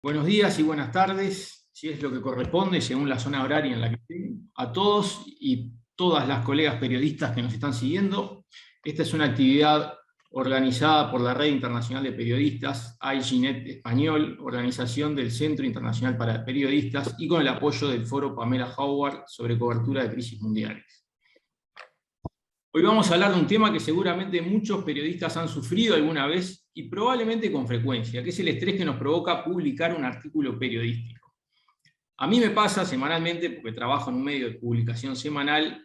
Buenos días y buenas tardes, si es lo que corresponde, según la zona horaria en la que estén, a todos y todas las colegas periodistas que nos están siguiendo. Esta es una actividad organizada por la Red Internacional de Periodistas, IGNet Español, organización del Centro Internacional para Periodistas y con el apoyo del Foro Pamela Howard sobre cobertura de crisis mundiales. Hoy vamos a hablar de un tema que seguramente muchos periodistas han sufrido alguna vez y probablemente con frecuencia, que es el estrés que nos provoca publicar un artículo periodístico. A mí me pasa semanalmente, porque trabajo en un medio de publicación semanal,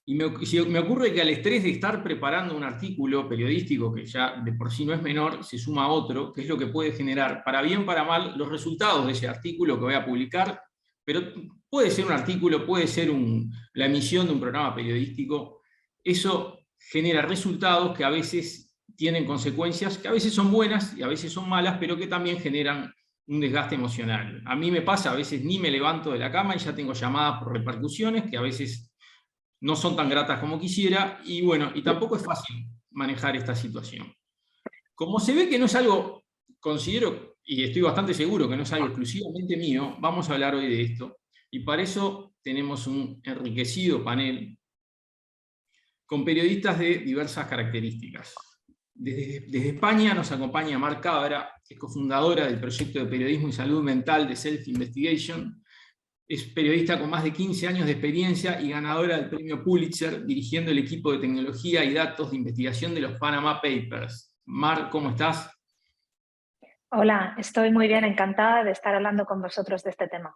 y me ocurre que al estrés de estar preparando un artículo periodístico, que ya de por sí no es menor, se suma otro, que es lo que puede generar, para bien o para mal, los resultados de ese artículo que voy a publicar, pero puede ser un artículo, puede ser la emisión de un programa periodístico. Eso genera resultados que a veces tienen consecuencias, que a veces son buenas y a veces son malas, pero que también generan un desgaste emocional. A mí me pasa, a veces ni me levanto de la cama y ya tengo llamadas por repercusiones, que a veces no son tan gratas como quisiera, y bueno, y tampoco es fácil manejar esta situación. Como se ve que no es algo, considero, y estoy bastante seguro que no es algo exclusivamente mío, vamos a hablar hoy de esto, y para eso tenemos un enriquecido panel con periodistas de diversas características. Desde España nos acompaña Mar Cabra, que es cofundadora del proyecto de periodismo y salud mental de Self Investigation. Es periodista con más de 15 años de experiencia y ganadora del premio Pulitzer, dirigiendo el equipo de tecnología y datos de investigación de los Panama Papers. Mar, ¿cómo estás? Hola, estoy muy bien, encantada de estar hablando con vosotros de este tema.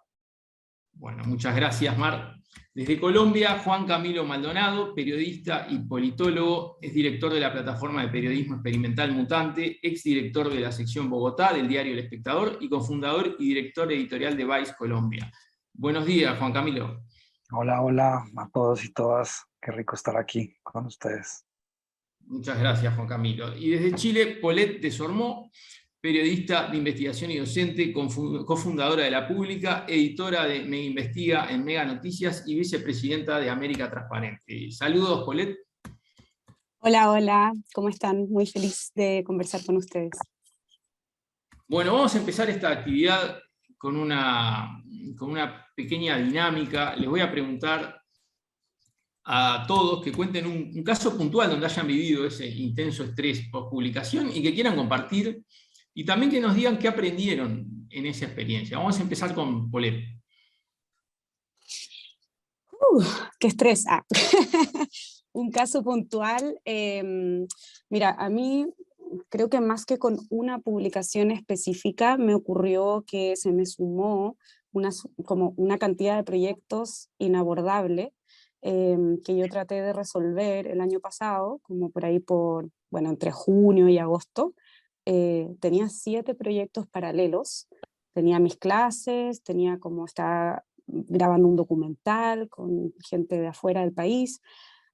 Bueno, muchas gracias, Mar. Desde Colombia, Juan Camilo Maldonado, periodista y politólogo, es director de la plataforma de periodismo experimental Mutante, exdirector de la sección Bogotá del diario El Espectador y cofundador y director editorial de Vice Colombia. Buenos días, Juan Camilo. Hola, hola a todos y todas. Qué rico estar aquí con ustedes. Muchas gracias, Juan Camilo. Y desde Chile, Paulette Desormeaux, periodista de investigación y docente, cofundadora de La Pública, editora de Me Investiga en Mega Noticias y vicepresidenta de América Transparente. Saludos, Paulette. Hola, hola, ¿cómo están? Muy feliz de conversar con ustedes. Bueno, vamos a empezar esta actividad con una pequeña dinámica. Les voy a preguntar a todos que cuenten un caso puntual donde hayan vivido ese intenso estrés post-publicación y que quieran compartir, y también que nos digan qué aprendieron en esa experiencia. Vamos a empezar con Paulette. ¡Qué estrés! Un caso puntual. Mira, a mí creo que más que con una publicación específica, me ocurrió que se me sumó como una cantidad de proyectos inabordable que yo traté de resolver el año pasado, como por ahí entre junio y agosto. Tenía 7 proyectos paralelos. Tenía mis clases, estaba grabando un documental con gente de afuera del país,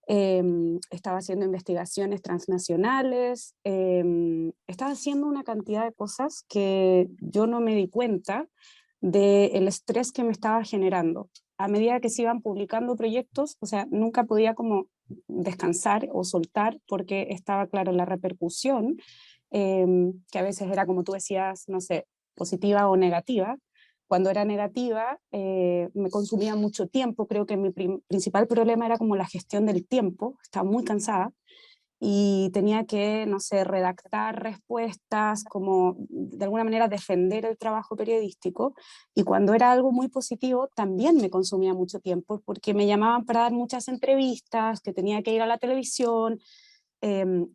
estaba haciendo investigaciones transnacionales, estaba haciendo una cantidad de cosas que yo no me di cuenta del estrés que me estaba generando. A medida que se iban publicando proyectos, o sea, nunca podía como descansar o soltar porque estaba claro la repercusión, que a veces era como tú decías, no sé, positiva o negativa. Cuando era negativa, me consumía mucho tiempo. Creo que mi principal problema era como la gestión del tiempo. Estaba muy cansada y tenía que, no sé, redactar respuestas, como de alguna manera defender el trabajo periodístico. Y cuando era algo muy positivo, también me consumía mucho tiempo, porque me llamaban para dar muchas entrevistas, que tenía que ir a la televisión,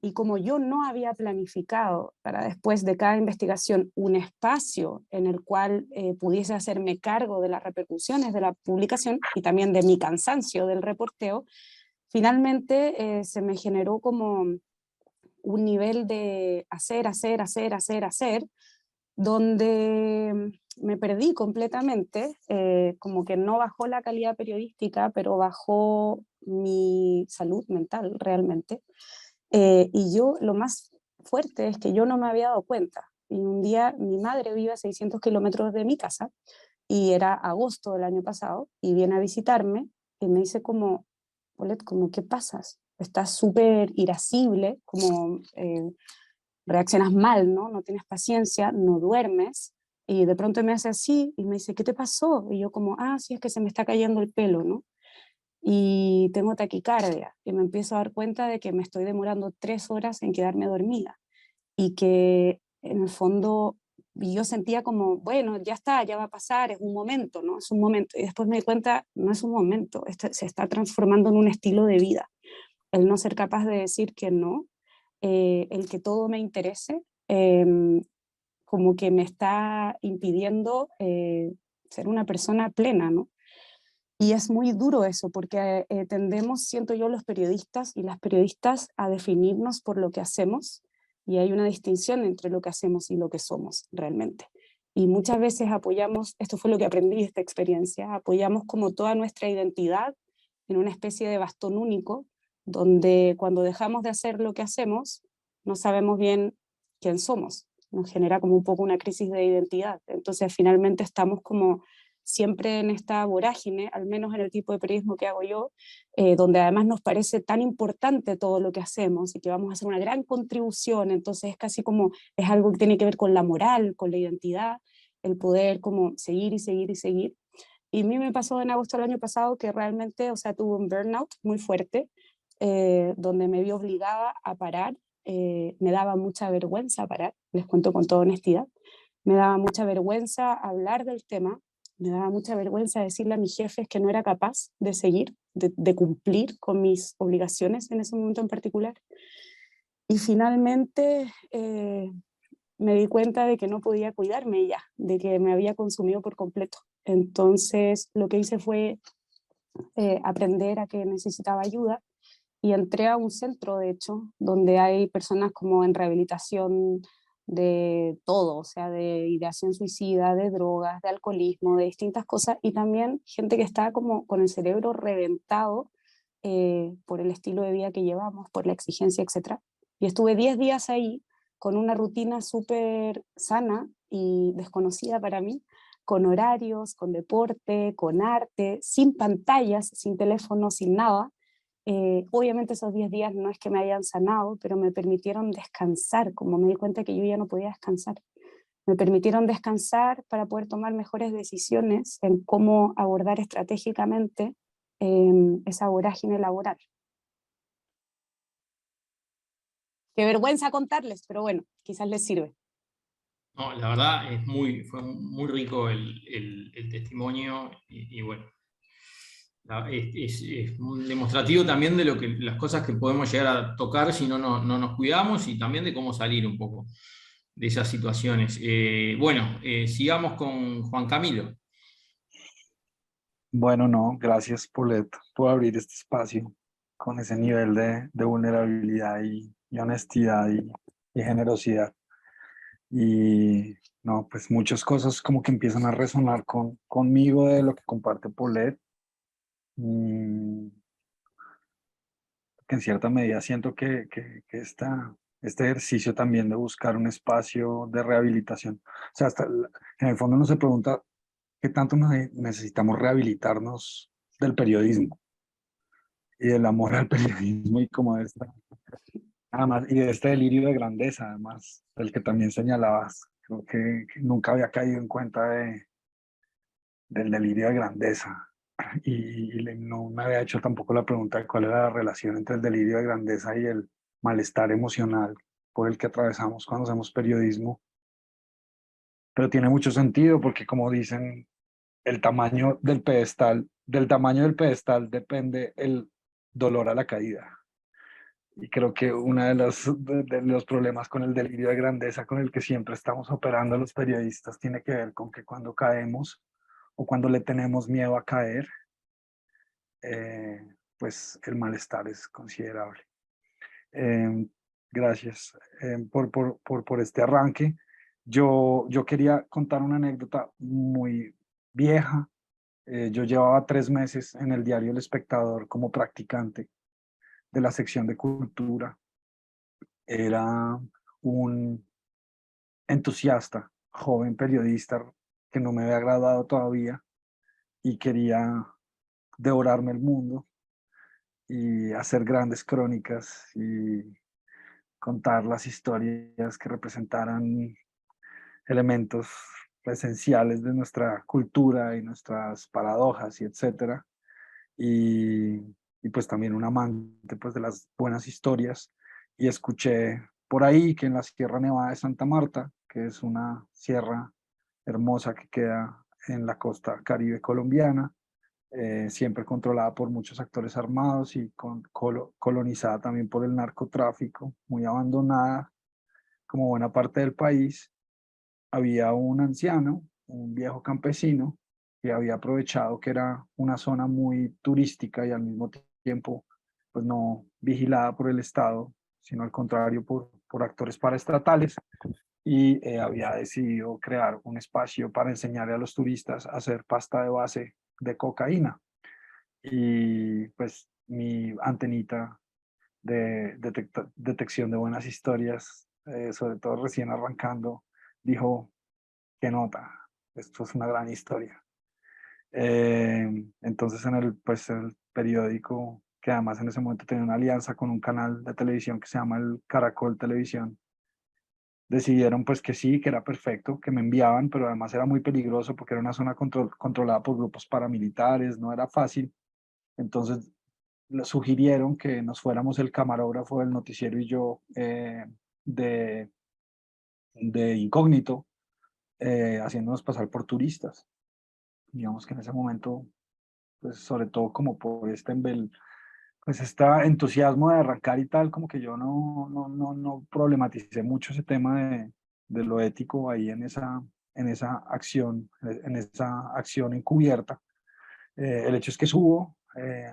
y como yo no había planificado para después de cada investigación un espacio en el cual pudiese hacerme cargo de las repercusiones de la publicación y también de mi cansancio del reporteo, finalmente se me generó como un nivel de hacer, donde me perdí completamente, como que no bajó la calidad periodística, pero bajó mi salud mental realmente. Y yo, lo más fuerte es que yo no me había dado cuenta. Y un día mi madre vive a 600 kilómetros de mi casa, y era agosto del año pasado, y viene a visitarme y me dice como, Paulette, como, ¿qué pasas? Estás súper irascible, como reaccionas mal, ¿no? No tienes paciencia, no duermes, Y de pronto me hace así y me dice, ¿qué te pasó? Y yo como, ah, sí, es que se me está cayendo el pelo, ¿no? Y tengo taquicardia. Y me empiezo a dar cuenta de que me estoy demorando 3 horas en quedarme dormida. Y que en el fondo yo sentía como, bueno, ya está, ya va a pasar, es un momento, ¿no? Es un momento. Y después me di cuenta, no es un momento, se está transformando en un estilo de vida. El no ser capaz de decir que no, el que todo me interese, como que me está impidiendo ser una persona plena, ¿no? Y es muy duro eso, porque tendemos, siento yo, los periodistas y las periodistas a definirnos por lo que hacemos, y hay una distinción entre lo que hacemos y lo que somos realmente. Y muchas veces apoyamos, esto fue lo que aprendí de esta experiencia, apoyamos como toda nuestra identidad en una especie de bastón único, donde cuando dejamos de hacer lo que hacemos, no sabemos bien quién somos. Nos genera como un poco una crisis de identidad. Entonces finalmente estamos como siempre en esta vorágine, al menos en el tipo de periodismo que hago yo, donde además nos parece tan importante todo lo que hacemos y que vamos a hacer una gran contribución, entonces es casi como, es algo que tiene que ver con la moral, con la identidad, el poder como seguir y seguir y seguir. Y a mí me pasó en agosto del año pasado que realmente, o sea, tuve un burnout muy fuerte, donde me vi obligada a parar, me daba mucha vergüenza parar, les cuento con toda honestidad, me daba mucha vergüenza hablar del tema, me daba mucha vergüenza decirle a mis jefes que no era capaz de seguir, de cumplir con mis obligaciones en ese momento en particular. Y finalmente me di cuenta de que no podía cuidarme ya, de que me había consumido por completo. Entonces lo que hice fue aprender a que necesitaba ayuda y entré a un centro, de hecho, donde hay personas como en rehabilitación de todo, o sea, de ideación suicida, de drogas, de alcoholismo, de distintas cosas, y también gente que está como con el cerebro reventado por el estilo de vida que llevamos, por la exigencia, etc. Y estuve 10 días ahí con una rutina súper sana y desconocida para mí, con horarios, con deporte, con arte, sin pantallas, sin teléfono, sin nada. Obviamente esos 10 días no es que me hayan sanado, pero me permitieron descansar, como me di cuenta que yo ya no podía descansar. Me permitieron descansar para poder tomar mejores decisiones en cómo abordar estratégicamente esa vorágine laboral. Qué vergüenza contarles, pero bueno, quizás les sirve. No, la verdad fue muy rico el testimonio y bueno, es un demostrativo también de las cosas que podemos llegar a tocar si no nos cuidamos y también de cómo salir un poco de esas situaciones. Bueno, sigamos con Juan Camilo. Bueno, no, gracias Paulette por abrir este espacio con ese nivel de vulnerabilidad y honestidad y generosidad. Y no, pues muchas cosas como que empiezan a resonar conmigo de lo que comparte Paulette. Mm, que en cierta medida siento que este ejercicio también de buscar un espacio de rehabilitación, o sea, en el fondo uno se pregunta qué tanto necesitamos rehabilitarnos del periodismo y del amor al periodismo y como de además, y de este delirio de grandeza, además, del que también señalabas. Creo que nunca había caído en cuenta del delirio de grandeza. No me había hecho tampoco la pregunta de cuál era la relación entre el delirio de grandeza y el malestar emocional por el que atravesamos cuando hacemos periodismo. Pero tiene mucho sentido porque, como dicen, del tamaño del pedestal depende el dolor a la caída. Y creo que uno de los problemas con el delirio de grandeza con el que siempre estamos operando los periodistas tiene que ver con que cuando caemos o cuando le tenemos miedo a caer, eh, pues el malestar es considerable. Eh, Gracias por este arranque. Yo quería contar una anécdota muy vieja. Yo llevaba 3 meses en el diario El Espectador como practicante de la sección de cultura. Era un entusiasta, joven periodista que no me había graduado todavía y quería devorarme el mundo y hacer grandes crónicas y contar las historias que representaran elementos esenciales de nuestra cultura y nuestras paradojas y etcétera. Y, y pues también un amante pues de las buenas historias, y escuché por ahí que en la Sierra Nevada de Santa Marta, que es una sierra hermosa que queda en la costa caribe colombiana, siempre controlada por muchos actores armados y colonizada también por el narcotráfico, muy abandonada como buena parte del país, había un anciano, un viejo campesino, que había aprovechado que era una zona muy turística y al mismo tiempo pues no vigilada por el Estado, sino al contrario por actores paraestatales, y había decidido crear un espacio para enseñarle a los turistas a hacer pasta de base de cocaína. Y pues mi antenita de detección de buenas historias, sobre todo recién arrancando, dijo: qué nota, esto es una gran historia. Entonces pues, el periódico, que además en ese momento tenía una alianza con un canal de televisión que se llama el Caracol Televisión, decidieron pues que sí, que era perfecto, que me enviaban, pero además era muy peligroso porque era una zona controlada por grupos paramilitares, no era fácil. Entonces le sugirieron que nos fuéramos el camarógrafo del noticiero y yo, de, de incógnito, haciéndonos pasar por turistas. Digamos que en ese momento, pues sobre todo como por pues este entusiasmo de arrancar y tal, como que yo no problematicé mucho ese tema de lo ético ahí en esa acción encubierta. El hecho es que subo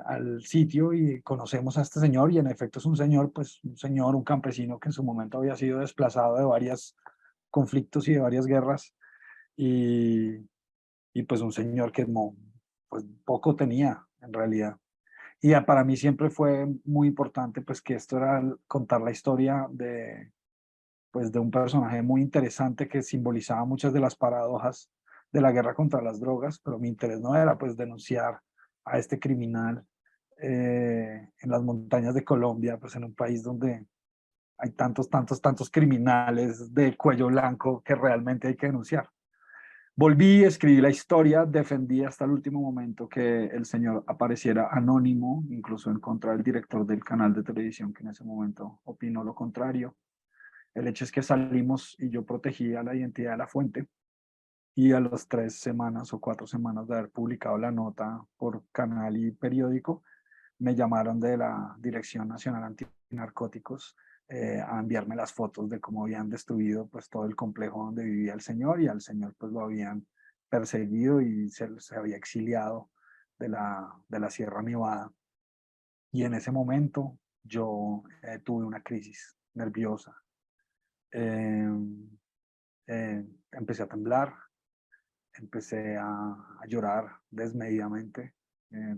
al sitio y conocemos a este señor, y en efecto es un señor, pues un señor, un campesino que en su momento había sido desplazado de varios conflictos y de varias guerras, y, y pues un señor que no, pues poco tenía en realidad. Y para mí siempre fue muy importante pues que esto era contar la historia pues de un personaje muy interesante que simbolizaba muchas de las paradojas de la guerra contra las drogas, pero mi interés no era pues denunciar a este criminal en las montañas de Colombia, pues en un país donde hay tantos criminales de cuello blanco que realmente hay que denunciar. Volví, escribí la historia, defendí hasta el último momento que el señor apareciera anónimo, incluso en contra del director del canal de televisión, que en ese momento opinó lo contrario. El hecho es que salimos y yo protegía la identidad de la fuente, y a las 3 semanas o 4 semanas de haber publicado la nota por canal y periódico, me llamaron de la Dirección Nacional Antinarcóticos a enviarme las fotos de cómo habían destruido pues todo el complejo donde vivía el señor, y al señor pues lo habían perseguido y se había exiliado de la Sierra Nevada. Y en ese momento yo tuve una crisis nerviosa. Eh, Empecé a temblar, empecé a llorar desmedidamente.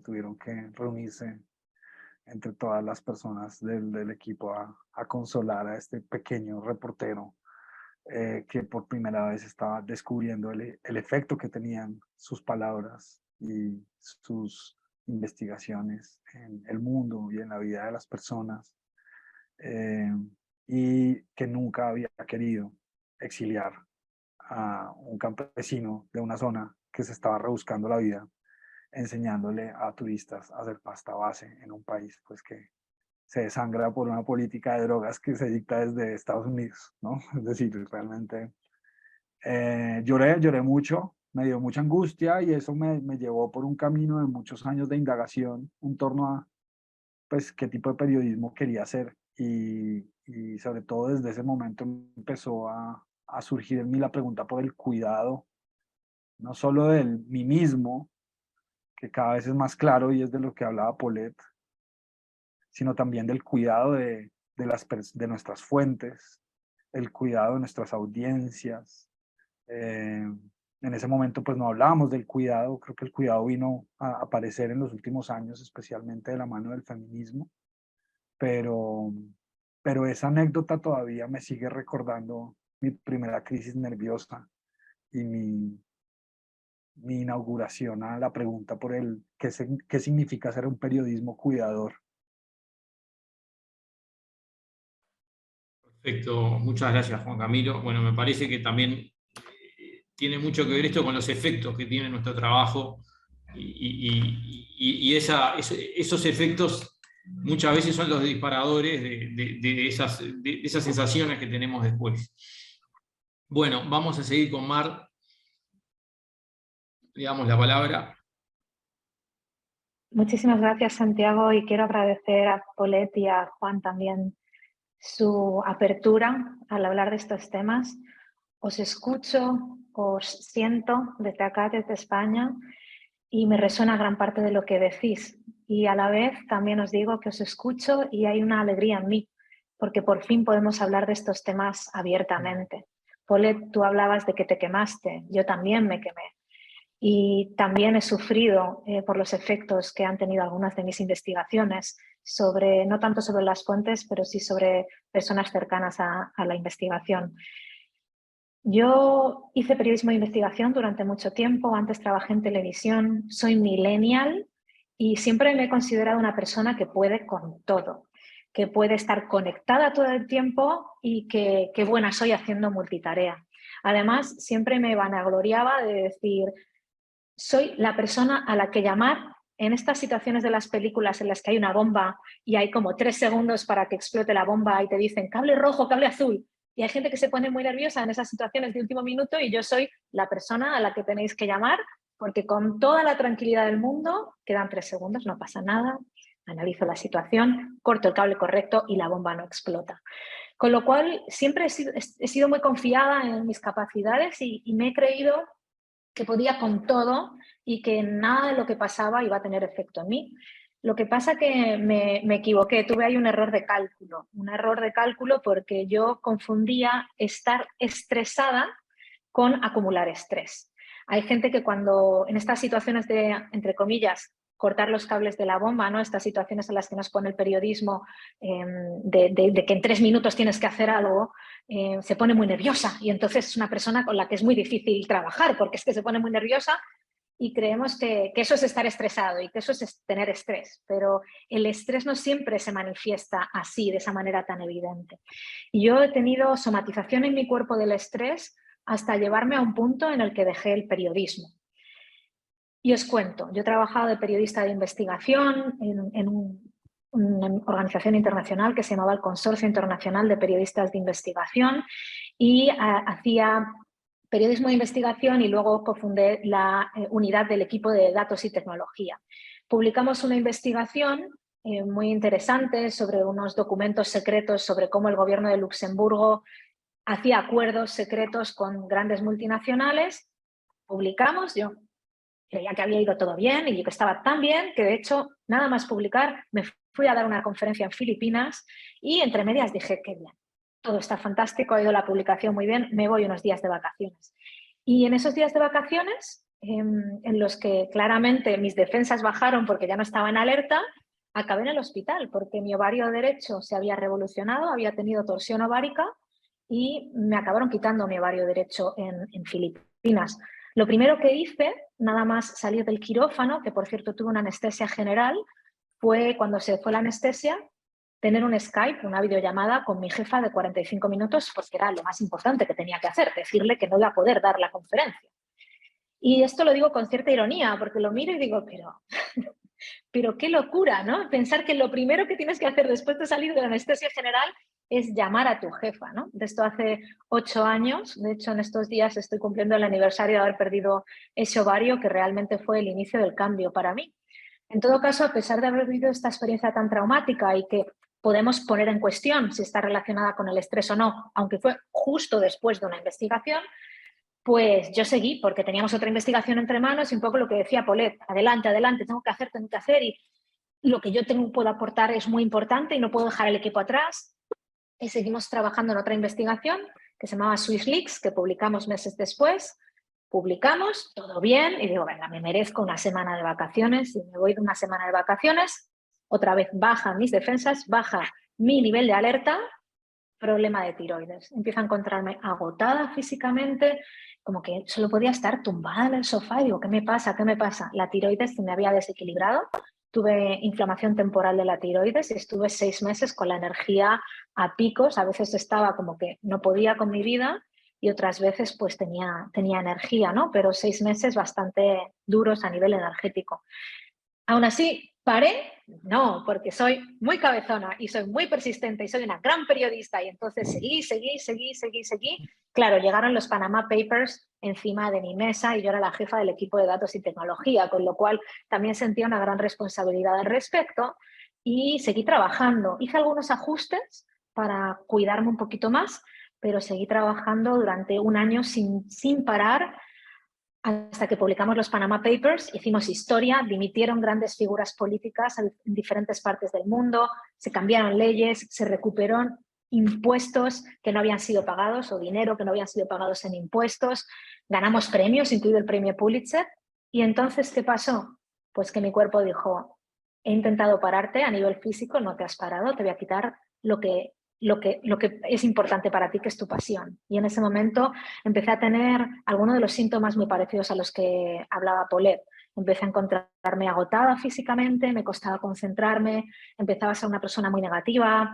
Tuvieron que reunirse entre todas las personas del equipo a consolar a este pequeño reportero, que por primera vez estaba descubriendo el efecto que tenían sus palabras y sus investigaciones en el mundo y en la vida de las personas, eh, y que nunca había querido exiliar a un campesino de una zona que se estaba rebuscando la vida, enseñándole a turistas a hacer pasta base en un país pues que se desangra por una política de drogas que se dicta desde Estados Unidos, ¿no? Es decir, realmente lloré mucho, me dio mucha angustia, y eso me llevó por un camino de muchos años de indagación en torno a pues qué tipo de periodismo quería hacer, y sobre todo desde ese momento empezó a surgir en mí la pregunta por el cuidado, no solo del mí mismo, que cada vez es más claro y es de lo que hablaba Paulette, sino también del cuidado de nuestras fuentes, el cuidado de nuestras audiencias. En ese momento pues no hablábamos del cuidado, creo que el cuidado vino a aparecer en los últimos años, especialmente de la mano del feminismo, pero, pero esa anécdota todavía me sigue recordando mi primera crisis nerviosa y mi inauguración a la pregunta por qué significa ser un periodismo cuidador. Perfecto, muchas gracias Juan Camilo. Bueno, me parece que también tiene mucho que ver esto con los efectos que tiene nuestro trabajo y esos efectos muchas veces son los disparadores de esas sensaciones que tenemos después. Bueno, vamos a seguir con Mar. Le damos la palabra. Muchísimas gracias, Santiago, y quiero agradecer a Polet y a Juan también su apertura al hablar de estos temas. Os escucho, os siento desde acá, desde España, y me resuena gran parte de lo que decís. Y a la vez también os digo que os escucho y hay una alegría en mí, porque por fin podemos hablar de estos temas abiertamente. Polet, tú hablabas de que te quemaste, yo también me quemé. Y también he sufrido por los efectos que han tenido algunas de mis investigaciones, no tanto sobre las fuentes, pero sí sobre personas cercanas a la investigación. Yo hice periodismo de investigación durante mucho tiempo, antes trabajé en televisión, soy millennial y siempre me he considerado una persona que puede con todo, que puede estar conectada todo el tiempo y que buena soy haciendo multitarea. Además, siempre me vanagloriaba de decir, soy la persona a la que llamar en estas situaciones de las películas en las que hay una bomba y hay como 3 segundos para que explote la bomba y te dicen cable rojo, cable azul. Y hay gente que se pone muy nerviosa en esas situaciones de último minuto y yo soy la persona a la que tenéis que llamar porque con toda la tranquilidad del mundo, quedan 3 segundos, no pasa nada, analizo la situación, corto el cable correcto y la bomba no explota. Con lo cual, siempre he sido muy confiada en mis capacidades y me he creído que podía con todo y que nada de lo que pasaba iba a tener efecto en mí. Lo que pasa que me equivoqué, tuve ahí un error de cálculo porque yo confundía estar estresada con acumular estrés. Hay gente que cuando en estas situaciones de, entre comillas, cortar los cables de la bomba, ¿no? Estas situaciones en las que nos pone el periodismo de que en 3 minutos tienes que hacer algo, se pone muy nerviosa y entonces es una persona con la que es muy difícil trabajar porque es que se pone muy nerviosa y creemos que eso es estar estresado y que eso es tener estrés, pero el estrés no siempre se manifiesta así, de esa manera tan evidente. Y yo he tenido somatización en mi cuerpo del estrés hasta llevarme a un punto en el que dejé el periodismo. Y os cuento, yo he trabajado de periodista de investigación en una organización internacional que se llamaba el Consorcio Internacional de Periodistas de Investigación y hacía periodismo de investigación y luego cofundé la unidad del equipo de datos y tecnología. Publicamos una investigación muy interesante sobre unos documentos secretos sobre cómo el gobierno de Luxemburgo hacía acuerdos secretos con grandes multinacionales. Publicamos, yo creía que había ido todo bien y yo que estaba tan bien que de hecho nada más publicar me fui a dar una conferencia en Filipinas y entre medias dije qué bien, todo está fantástico, ha ido la publicación muy bien, me voy unos días de vacaciones. Y en esos días de vacaciones, en los que claramente mis defensas bajaron porque ya no estaba en alerta, acabé en el hospital porque mi ovario derecho se había revolucionado, había tenido torsión ovárica y me acabaron quitando mi ovario derecho en Filipinas. Lo primero que hice, nada más salir del quirófano, que por cierto tuve una anestesia general, fue cuando se fue la anestesia, tener un Skype, una videollamada con mi jefa de 45 minutos, porque era lo más importante que tenía que hacer, decirle que no iba a poder dar la conferencia. Y esto lo digo con cierta ironía, porque lo miro y digo, pero qué locura, ¿no? Pensar que lo primero que tienes que hacer después de salir de la anestesia general es llamar a tu jefa, ¿no? De esto hace 8 años, de hecho en estos días estoy cumpliendo el aniversario de haber perdido ese ovario que realmente fue el inicio del cambio para mí. En todo caso, a pesar de haber vivido esta experiencia tan traumática y que podemos poner en cuestión si está relacionada con el estrés o no, aunque fue justo después de una investigación, pues yo seguí porque teníamos otra investigación entre manos y un poco lo que decía Polet, adelante, adelante, tengo que hacer y lo que yo puedo aportar es muy importante y no puedo dejar el equipo atrás. Y seguimos trabajando en otra investigación que se llamaba SwissLeaks, que publicamos meses después. Publicamos, todo bien, y digo, venga, me merezco una semana de vacaciones y me voy de una semana de vacaciones. Otra vez bajan mis defensas, baja mi nivel de alerta, problema de tiroides. Empiezo a encontrarme agotada físicamente, como que solo podía estar tumbada en el sofá y digo, ¿qué me pasa? ¿Qué me pasa? La tiroides se me había desequilibrado, tuve inflamación temporal de la tiroides y estuve 6 meses con la energía a picos, a veces estaba como que no podía con mi vida, y otras veces pues tenía energía, ¿no? Pero 6 meses bastante duros a nivel energético. Aún así, ¿paré? No, porque soy muy cabezona y soy muy persistente y soy una gran periodista, y entonces seguí. Claro, llegaron los Panama Papers encima de mi mesa y yo era la jefa del equipo de datos y tecnología, con lo cual también sentía una gran responsabilidad al respecto y seguí trabajando. Hice algunos ajustes para cuidarme un poquito más, pero seguí trabajando durante un año sin parar, hasta que publicamos los Panama Papers. Hicimos historia, dimitieron grandes figuras políticas en diferentes partes del mundo, se cambiaron leyes, se recuperaron impuestos que no habían sido pagados o dinero que no habían sido pagados en impuestos, ganamos premios, incluido el premio Pulitzer. Y entonces, ¿qué pasó? Pues que mi cuerpo dijo, he intentado pararte a nivel físico, no te has parado, te voy a quitar lo que es importante para ti, que es tu pasión. Y en ese momento empecé a tener algunos de los síntomas muy parecidos a los que hablaba Paulette. Empecé a encontrarme agotada físicamente, me costaba concentrarme, empezaba a ser una persona muy negativa,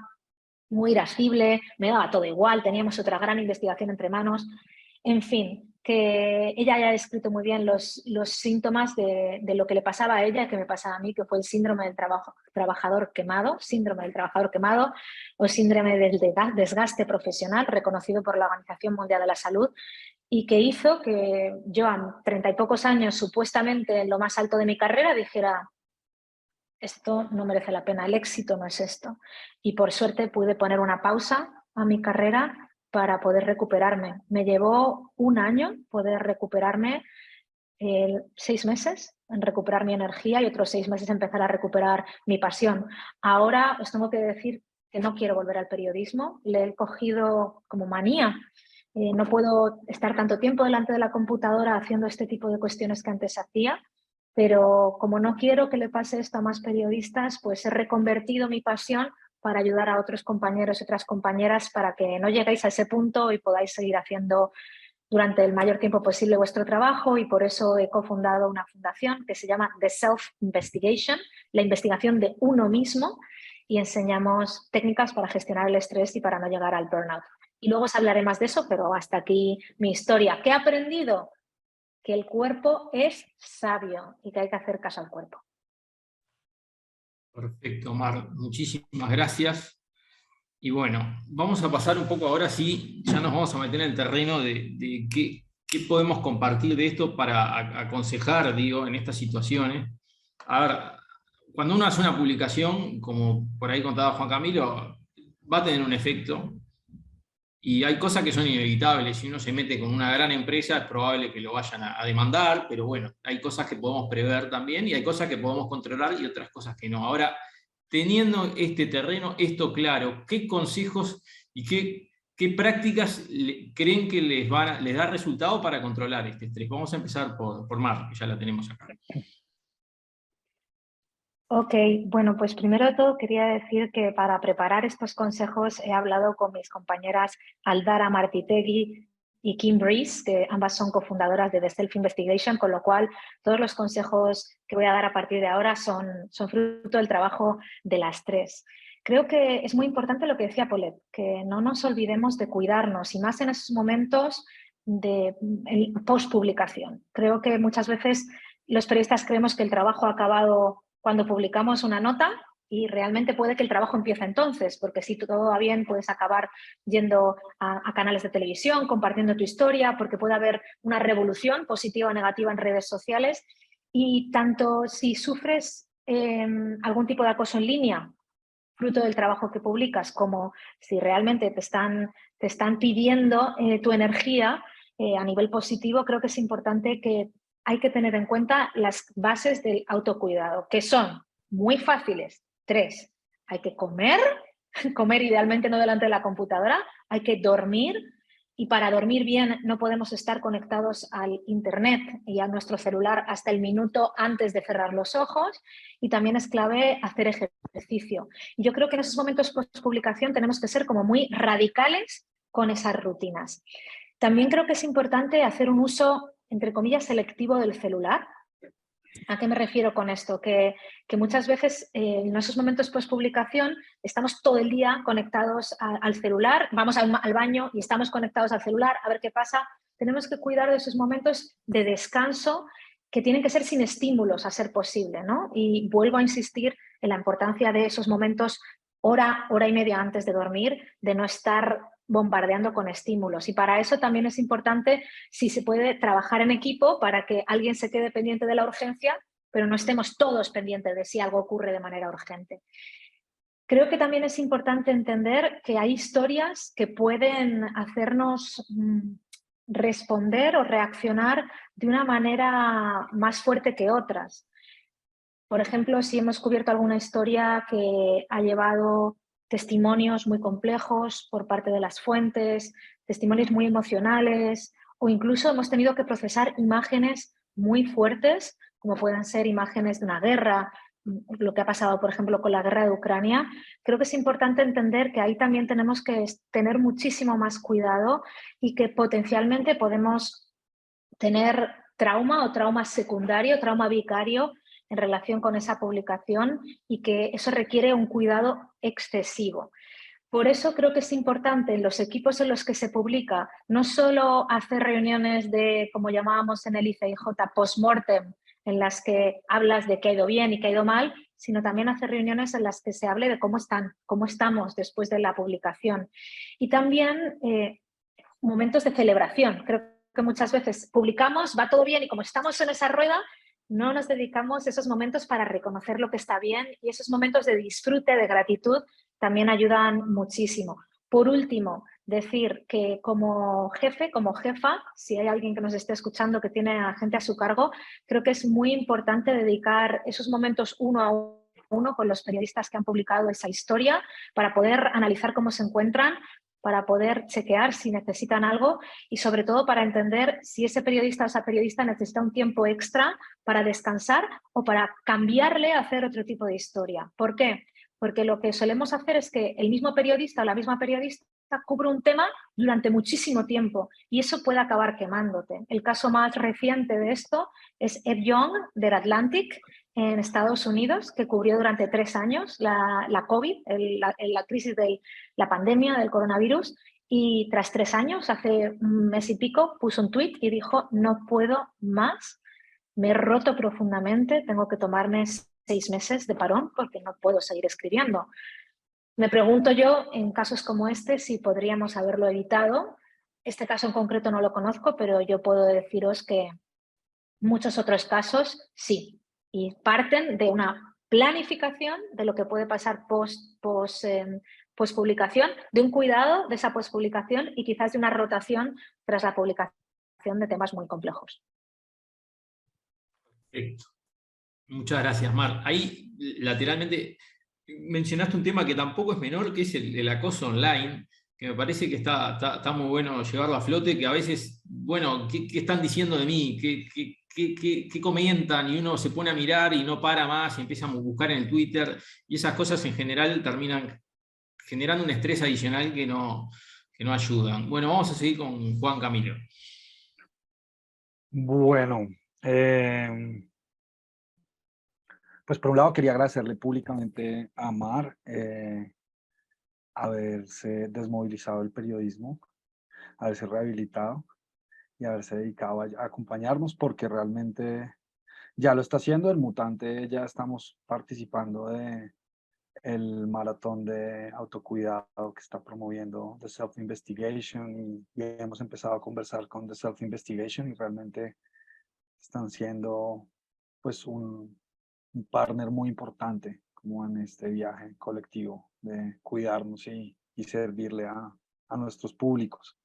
muy irascible, me daba todo igual, teníamos otra gran investigación entre manos. En fin, que ella ya ha descrito muy bien los síntomas de lo que le pasaba a ella y que me pasaba a mí, que fue el síndrome del trabajador quemado, o síndrome del desgaste profesional, reconocido por la Organización Mundial de la Salud, y que hizo que yo a 30 y pocos años, supuestamente en lo más alto de mi carrera, dijera, esto no merece la pena, el éxito no es esto. Y por suerte pude poner una pausa a mi carrera para poder recuperarme. Me llevó un año poder recuperarme, 6 meses en recuperar mi energía y otros 6 meses empezar a recuperar mi pasión. Ahora os tengo que decir que no quiero volver al periodismo, le he cogido como manía. No puedo estar tanto tiempo delante de la computadora haciendo este tipo de cuestiones que antes hacía, pero como no quiero que le pase esto a más periodistas, pues he reconvertido mi pasión para ayudar a otros compañeros y otras compañeras para que no lleguéis a ese punto y podáis seguir haciendo durante el mayor tiempo posible vuestro trabajo, y por eso he cofundado una fundación que se llama The Self-Investigation, la investigación de uno mismo, y enseñamos técnicas para gestionar el estrés y para no llegar al burnout. Y luego os hablaré más de eso, pero hasta aquí mi historia. ¿Qué he aprendido? Que el cuerpo es sabio y que hay que hacer caso al cuerpo. Perfecto, Mar. Muchísimas gracias. Y bueno, vamos a pasar un poco ahora sí, ya nos vamos a meter en el terreno de qué podemos compartir de esto para aconsejar, digo, en estas situaciones. A ver, cuando uno hace una publicación, como por ahí contaba Juan Camilo, va a tener un efecto. Y hay cosas que son inevitables. Si uno se mete con una gran empresa, es probable que lo vayan a demandar, pero bueno, hay cosas que podemos prever también y hay cosas que podemos controlar y otras cosas que no. Ahora, teniendo este terreno, esto claro, ¿qué consejos y qué prácticas creen que les da resultado para controlar este estrés? Vamos a empezar por Mar, que ya la tenemos acá. Ok, bueno, pues primero de todo quería decir que para preparar estos consejos he hablado con mis compañeras Aldara Martitegui y Kim Breeze, que ambas son cofundadoras de The Self Investigation, con lo cual todos los consejos que voy a dar a partir de ahora son fruto del trabajo de las tres. Creo que es muy importante lo que decía Paulette, que no nos olvidemos de cuidarnos, y más en esos momentos de post-publicación. Creo que muchas veces los periodistas creemos que el trabajo ha acabado cuando publicamos una nota, y realmente puede que el trabajo empiece entonces, porque si todo va bien puedes acabar yendo a canales de televisión, compartiendo tu historia, porque puede haber una revolución positiva o negativa en redes sociales. Y tanto si sufres algún tipo de acoso en línea, fruto del trabajo que publicas, como si realmente te están pidiendo tu energía a nivel positivo, creo que es importante que hay que tener en cuenta las bases del autocuidado, que son muy fáciles. 3, hay que comer idealmente no delante de la computadora, hay que dormir, y para dormir bien no podemos estar conectados al internet y a nuestro celular hasta el minuto antes de cerrar los ojos, y también es clave hacer ejercicio. Yo creo que en esos momentos post publicación tenemos que ser como muy radicales con esas rutinas. También creo que es importante hacer un uso, entre comillas, selectivo del celular. ¿A qué me refiero con esto? Que muchas veces en esos momentos post-publicación estamos todo el día conectados al celular, vamos al baño y estamos conectados al celular a ver qué pasa. Tenemos que cuidar de esos momentos de descanso que tienen que ser sin estímulos a ser posible, ¿no? Y vuelvo a insistir en la importancia de esos momentos hora y media antes de dormir, de no estar bombardeando con estímulos. Y para eso también es importante, si se puede, trabajar en equipo para que alguien se quede pendiente de la urgencia, pero no estemos todos pendientes de si algo ocurre de manera urgente. Creo que también es importante entender que hay historias que pueden hacernos responder o reaccionar de una manera más fuerte que otras. Por ejemplo, si hemos cubierto alguna historia que ha llevado testimonios muy complejos por parte de las fuentes, testimonios muy emocionales, o incluso hemos tenido que procesar imágenes muy fuertes, como puedan ser imágenes de una guerra, lo que ha pasado, por ejemplo, con la guerra de Ucrania. Creo que es importante entender que ahí también tenemos que tener muchísimo más cuidado y que potencialmente podemos tener trauma o trauma secundario, trauma vicario en relación con esa publicación, y que eso requiere un cuidado excesivo. Por eso creo que es importante en los equipos en los que se publica no solo hacer reuniones de, como llamábamos en el ICIJ, post-mortem, en las que hablas de qué ha ido bien y qué ha ido mal, sino también hacer reuniones en las que se hable de cómo estamos después de la publicación. Y también momentos de celebración. Creo que muchas veces publicamos, va todo bien, y como estamos en esa rueda, no nos dedicamos esos momentos para reconocer lo que está bien, y esos momentos de disfrute, de gratitud, también ayudan muchísimo. Por último, decir que como jefe, como jefa, si hay alguien que nos esté escuchando que tiene a gente a su cargo, creo que es muy importante dedicar esos momentos uno a uno con los periodistas que han publicado esa historia, para poder analizar cómo se encuentran, para poder chequear si necesitan algo, y sobre todo para entender si ese periodista o esa periodista necesita un tiempo extra para descansar o para cambiarle a hacer otro tipo de historia. ¿Por qué? Porque lo que solemos hacer es que el mismo periodista o la misma periodista cubre un tema durante muchísimo tiempo, y eso puede acabar quemándote. El caso más reciente de esto es Ed Young, del Atlantic, en Estados Unidos, que cubrió durante 3 años la COVID, la crisis de la pandemia del coronavirus, y tras 3 años, hace un mes y pico, puso un tuit y dijo: no puedo más, me he roto profundamente, tengo que tomarme 6 meses de parón porque no puedo seguir escribiendo. Me pregunto yo, en casos como este, si podríamos haberlo evitado. Este caso en concreto no lo conozco, pero yo puedo deciros que muchos otros casos sí, y parten de una planificación de lo que puede pasar post-publicación, de un cuidado de esa post-publicación, y quizás de una rotación tras la publicación de temas muy complejos. Perfecto. Muchas gracias, Mar. Ahí, lateralmente, mencionaste un tema que tampoco es menor, que es el acoso online, que me parece que está muy bueno llevarlo a flote, que a veces, bueno, ¿qué están diciendo de mí? ¿Qué comentan? Y uno se pone a mirar y no para más y empieza a buscar en el Twitter, y esas cosas en general terminan generando un estrés adicional que no ayudan. Bueno, vamos a seguir con Juan Camilo. Bueno, pues por un lado quería agradecerle públicamente a Mar haberse desmovilizado del periodismo, haberse rehabilitado y haberse dedicado a acompañarnos, porque realmente ya lo está haciendo. El Mutante, ya estamos participando de el maratón de autocuidado que está promoviendo The Self Investigation, y hemos empezado a conversar con The Self Investigation, y realmente están siendo pues un partner muy importante como en este viaje colectivo de cuidarnos y servirle a nuestros públicos.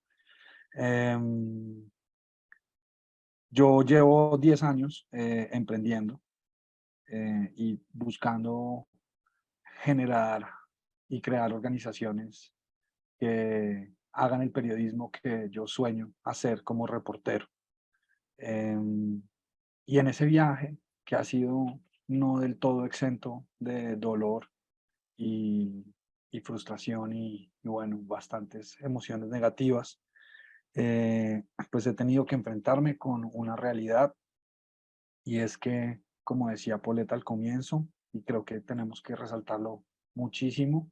Yo llevo 10 años emprendiendo y buscando generar y crear organizaciones que hagan el periodismo que yo sueño hacer como reportero. Y en ese viaje, que ha sido no del todo exento de dolor y, y frustración y bueno, bastantes emociones negativas, pues he tenido que enfrentarme con una realidad, y es que como decía Pauleta al comienzo, y creo que tenemos que resaltarlo muchísimo.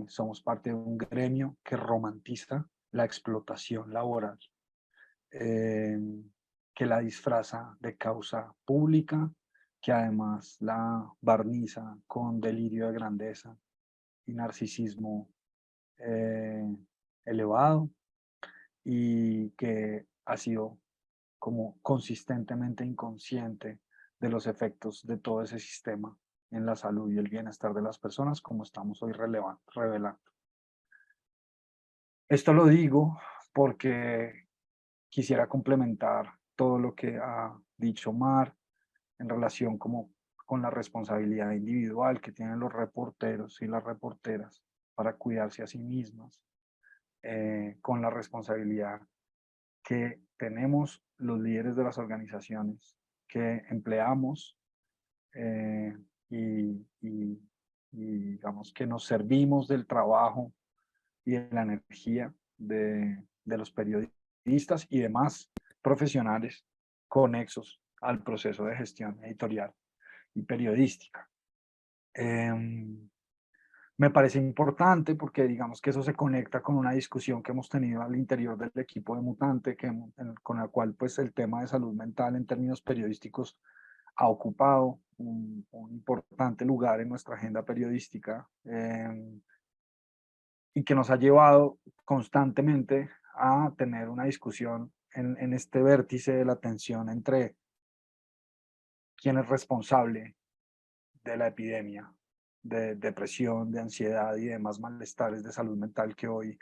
Somos parte de un gremio que romantiza la explotación laboral, eh, que la disfraza de causa pública, que además la barniza con delirio de grandeza y narcisismo elevado, y que ha sido como consistentemente inconsciente de los efectos de todo ese sistema en la salud y el bienestar de las personas, como estamos hoy revelando. Esto lo digo porque quisiera complementar todo lo que ha dicho Mar en relación con la responsabilidad individual que tienen los reporteros y las reporteras para cuidarse a sí mismas, con la responsabilidad que tenemos los líderes de las organizaciones, que empleamos eh, y digamos que nos servimos del trabajo y de la energía de los periodistas y demás profesionales conexos al proceso de gestión editorial y periodística. Me parece importante porque digamos que eso se conecta con una discusión que hemos tenido al interior del equipo de Mutante, con la cual pues el tema de salud mental en términos periodísticos ha ocupado un importante lugar en nuestra agenda periodística, y que nos ha llevado constantemente a tener una discusión en este vértice de la tensión entre quién es responsable de la epidemia de depresión, de ansiedad y demás malestares de salud mental que hoy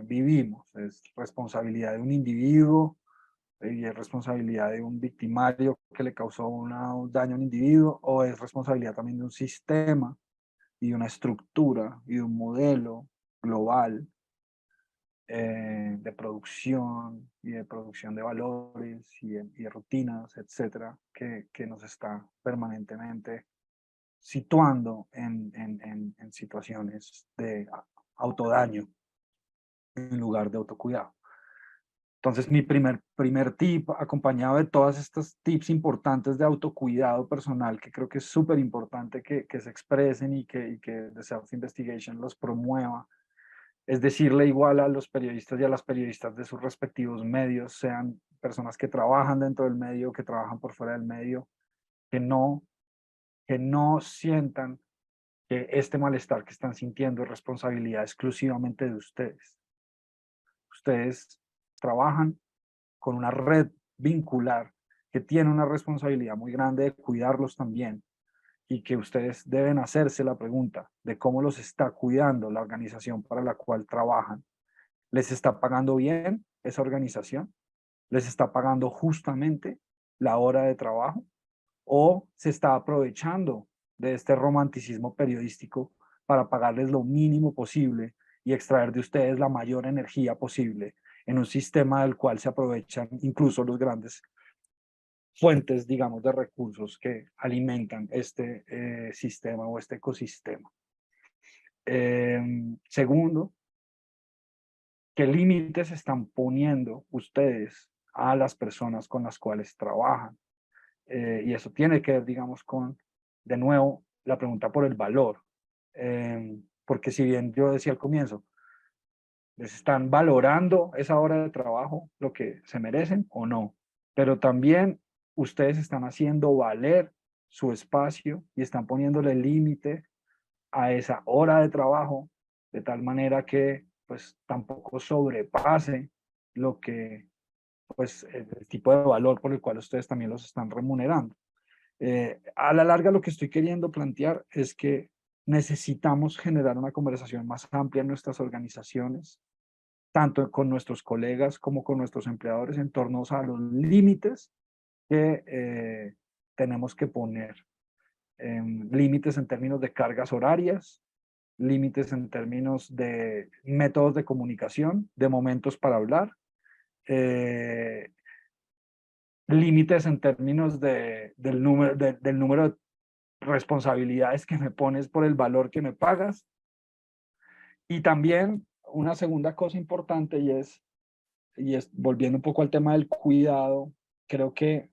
vivimos. Es responsabilidad de un individuo y es responsabilidad de un victimario que le causó un daño a un individuo, o es responsabilidad también de un sistema y de una estructura y de un modelo global de producción y de producción de valores y de rutinas, etcétera, que nos está permanentemente situando en situaciones de autodaño en lugar de autocuidado. Entonces, mi primer tip, acompañado de todas estas tips importantes de autocuidado personal, que creo que es súper importante que se expresen y que The Self-Investigation los promueva, es decirle igual a los periodistas y a las periodistas de sus respectivos medios, sean personas que trabajan dentro del medio, que trabajan por fuera del medio, que no sientan que este malestar que están sintiendo es responsabilidad exclusivamente de ustedes. Ustedes trabajan con una red vincular que tiene una responsabilidad muy grande de cuidarlos también, y que ustedes deben hacerse la pregunta de cómo los está cuidando la organización para la cual trabajan. ¿Les está pagando bien esa organización? ¿Les está pagando justamente la hora de trabajo? ¿O se está aprovechando de este romanticismo periodístico para pagarles lo mínimo posible y extraer de ustedes la mayor energía posible en un sistema del cual se aprovechan incluso los grandes fuentes, digamos, de recursos que alimentan este sistema o este ecosistema? Segundo, ¿qué límites están poniendo ustedes a las personas con las cuales trabajan? Y eso tiene que ver, digamos, con, de nuevo, la pregunta por el valor. Porque si bien yo decía al comienzo, ¿les están valorando esa hora de trabajo lo que se merecen o no? Pero también ustedes están haciendo valer su espacio y están poniéndole límite a esa hora de trabajo de tal manera que pues tampoco sobrepase lo que pues el tipo de valor por el cual ustedes también los están remunerando. A la larga lo que estoy queriendo plantear es que necesitamos generar una conversación más amplia en nuestras organizaciones, tanto con nuestros colegas como con nuestros empleadores, en torno a los límites que tenemos que poner. Límites en términos de cargas horarias, límites en términos de métodos de comunicación, de momentos para hablar, límites en términos del número de responsabilidades que me pones por el valor que me pagas. Y también una segunda cosa importante, y es volviendo un poco al tema del cuidado, creo que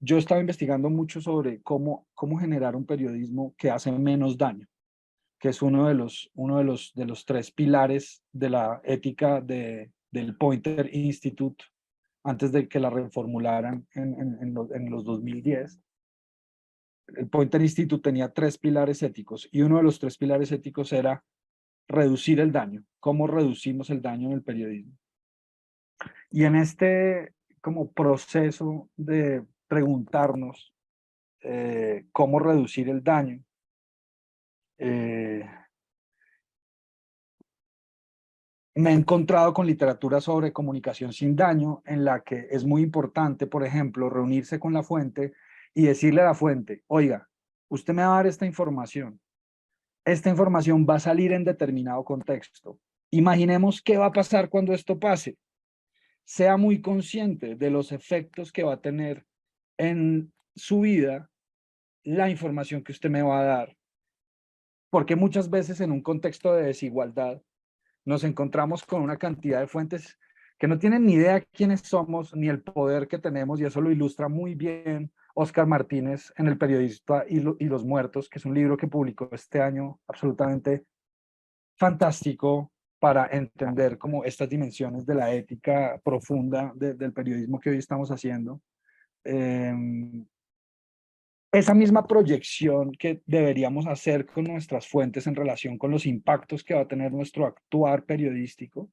yo estaba investigando mucho sobre cómo generar un periodismo que hace menos daño, que es uno de los tres pilares de la ética del Poynter Institute, antes de que la reformularan en los 2010. El Poynter Institute tenía tres pilares éticos, y uno de los tres pilares éticos era reducir el daño. ¿Cómo reducimos el daño en el periodismo? Y en este como proceso de preguntarnos cómo reducir el daño, me he encontrado con literatura sobre comunicación sin daño, en la que es muy importante, por ejemplo, reunirse con la fuente y decirle a la fuente: oiga, usted me va a dar esta información va a salir en determinado contexto. Imaginemos qué va a pasar cuando esto pase. Sea muy consciente de los efectos que va a tener en su vida la información que usted me va a dar, porque muchas veces en un contexto de desigualdad nos encontramos con una cantidad de fuentes que no tienen ni idea quiénes somos ni el poder que tenemos, y eso lo ilustra muy bien Óscar Martínez en El periodista y los muertos, que es un libro que publicó este año, absolutamente fantástico para entender como estas dimensiones de la ética profunda del periodismo que hoy estamos haciendo. Esa misma proyección que deberíamos hacer con nuestras fuentes en relación con los impactos que va a tener nuestro actuar periodístico,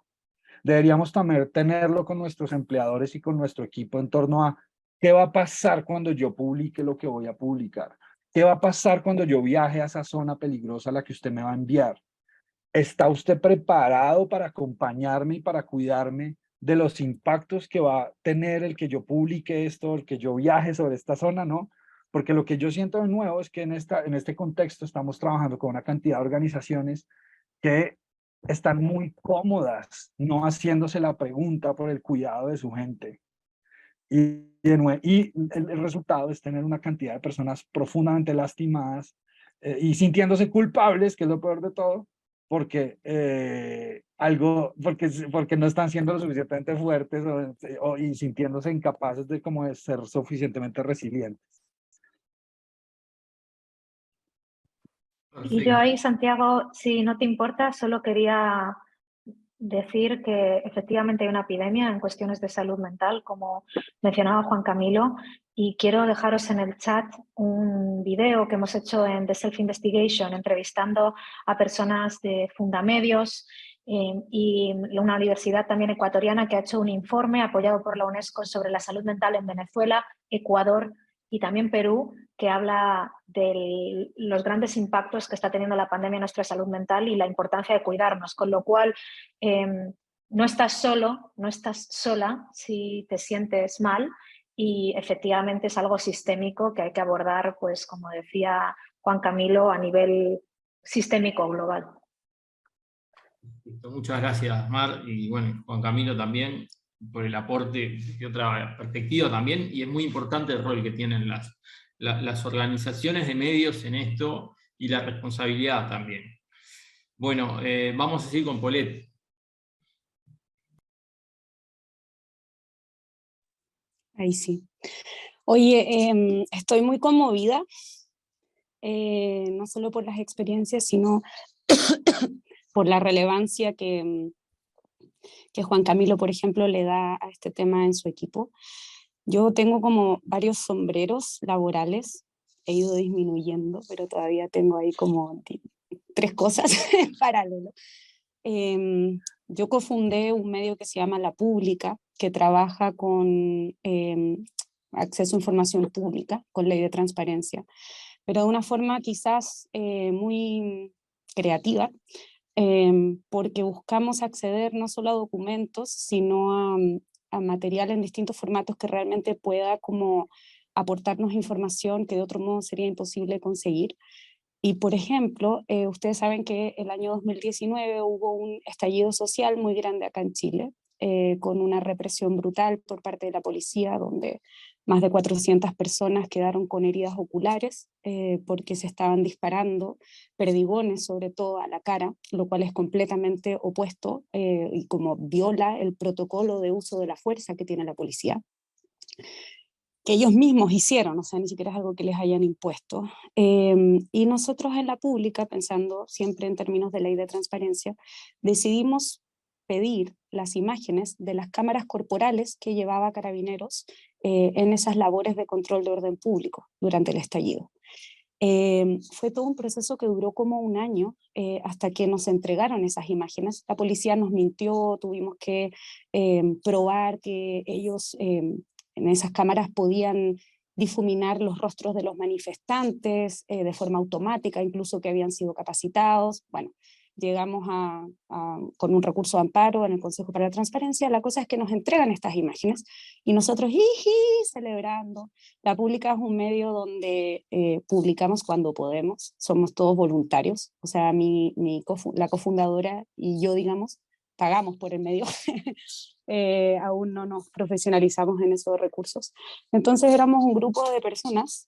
deberíamos también tenerlo con nuestros empleadores y con nuestro equipo en torno a qué va a pasar cuando yo publique lo que voy a publicar. ¿Qué va a pasar cuando yo viaje a esa zona peligrosa a la que usted me va a enviar? ¿Está usted preparado para acompañarme y para cuidarme de los impactos que va a tener el que yo publique esto, el que yo viaje sobre esta zona? ¿No? Porque lo que yo siento de nuevo es que en este contexto estamos trabajando con una cantidad de organizaciones que están muy cómodas no haciéndose la pregunta por el cuidado de su gente. Y el resultado es tener una cantidad de personas profundamente lastimadas y sintiéndose culpables, que es lo peor de todo, porque, porque no están siendo lo suficientemente fuertes y sintiéndose incapaces de, como de ser suficientemente resilientes. Y yo ahí, Santiago, si no te importa, solo quería decir que efectivamente hay una epidemia en cuestiones de salud mental, como mencionaba Juan Camilo, y quiero dejaros en el chat un video que hemos hecho en The Self Investigation, entrevistando a personas de Fundamedios y una universidad también ecuatoriana que ha hecho un informe apoyado por la UNESCO sobre la salud mental en Venezuela, Ecuador y también Perú, que habla de los grandes impactos que está teniendo la pandemia en nuestra salud mental y la importancia de cuidarnos, con lo cual no estás solo, no estás sola si te sientes mal, y efectivamente es algo sistémico que hay que abordar, pues como decía Juan Camilo, a nivel sistémico global. Muchas gracias, Mar, y bueno, Juan Camilo también, por el aporte de otra perspectiva también, y es muy importante el rol que tienen las organizaciones de medios en esto y la responsabilidad también. Bueno, vamos a seguir con Paulette. Ahí sí. Oye, estoy muy conmovida, no solo por las experiencias, sino por la relevancia que Juan Camilo, por ejemplo, le da a este tema en su equipo. Yo tengo como varios sombreros laborales, he ido disminuyendo, pero todavía tengo ahí como 3 cosas en paralelo. Yo cofundé un medio que se llama La Pública, que trabaja con acceso a información pública, con ley de transparencia, pero de una forma quizás muy creativa, porque buscamos acceder no solo a documentos, sino a material en distintos formatos que realmente pueda como aportarnos información que de otro modo sería imposible conseguir. Y por ejemplo, ustedes saben que el año 2019 hubo un estallido social muy grande acá en Chile, con una represión brutal por parte de la policía, donde más de 400 personas quedaron con heridas oculares porque se estaban disparando perdigones sobre todo a la cara, lo cual es completamente opuesto y como viola el protocolo de uso de la fuerza que tiene la policía. que ellos mismos hicieron, o sea, ni siquiera es algo que les hayan impuesto. Y nosotros en la pública, pensando siempre en términos de ley de transparencia, decidimos pedir las imágenes de las cámaras corporales que llevaba Carabineros en esas labores de control de orden público durante el estallido. Fue todo un proceso que duró como un año hasta que nos entregaron esas imágenes. La policía nos mintió, tuvimos que probar que ellos en esas cámaras podían difuminar los rostros de los manifestantes de forma automática, incluso que habían sido capacitados. Bueno, llegamos con un recurso de amparo en el Consejo para la Transparencia. La cosa es que nos entregan estas imágenes y nosotros, celebrando. La Pública es un medio donde publicamos cuando podemos, somos todos voluntarios, o sea, la cofundadora y yo, digamos, pagamos por el medio, aún no nos profesionalizamos en esos recursos. Entonces éramos un grupo de personas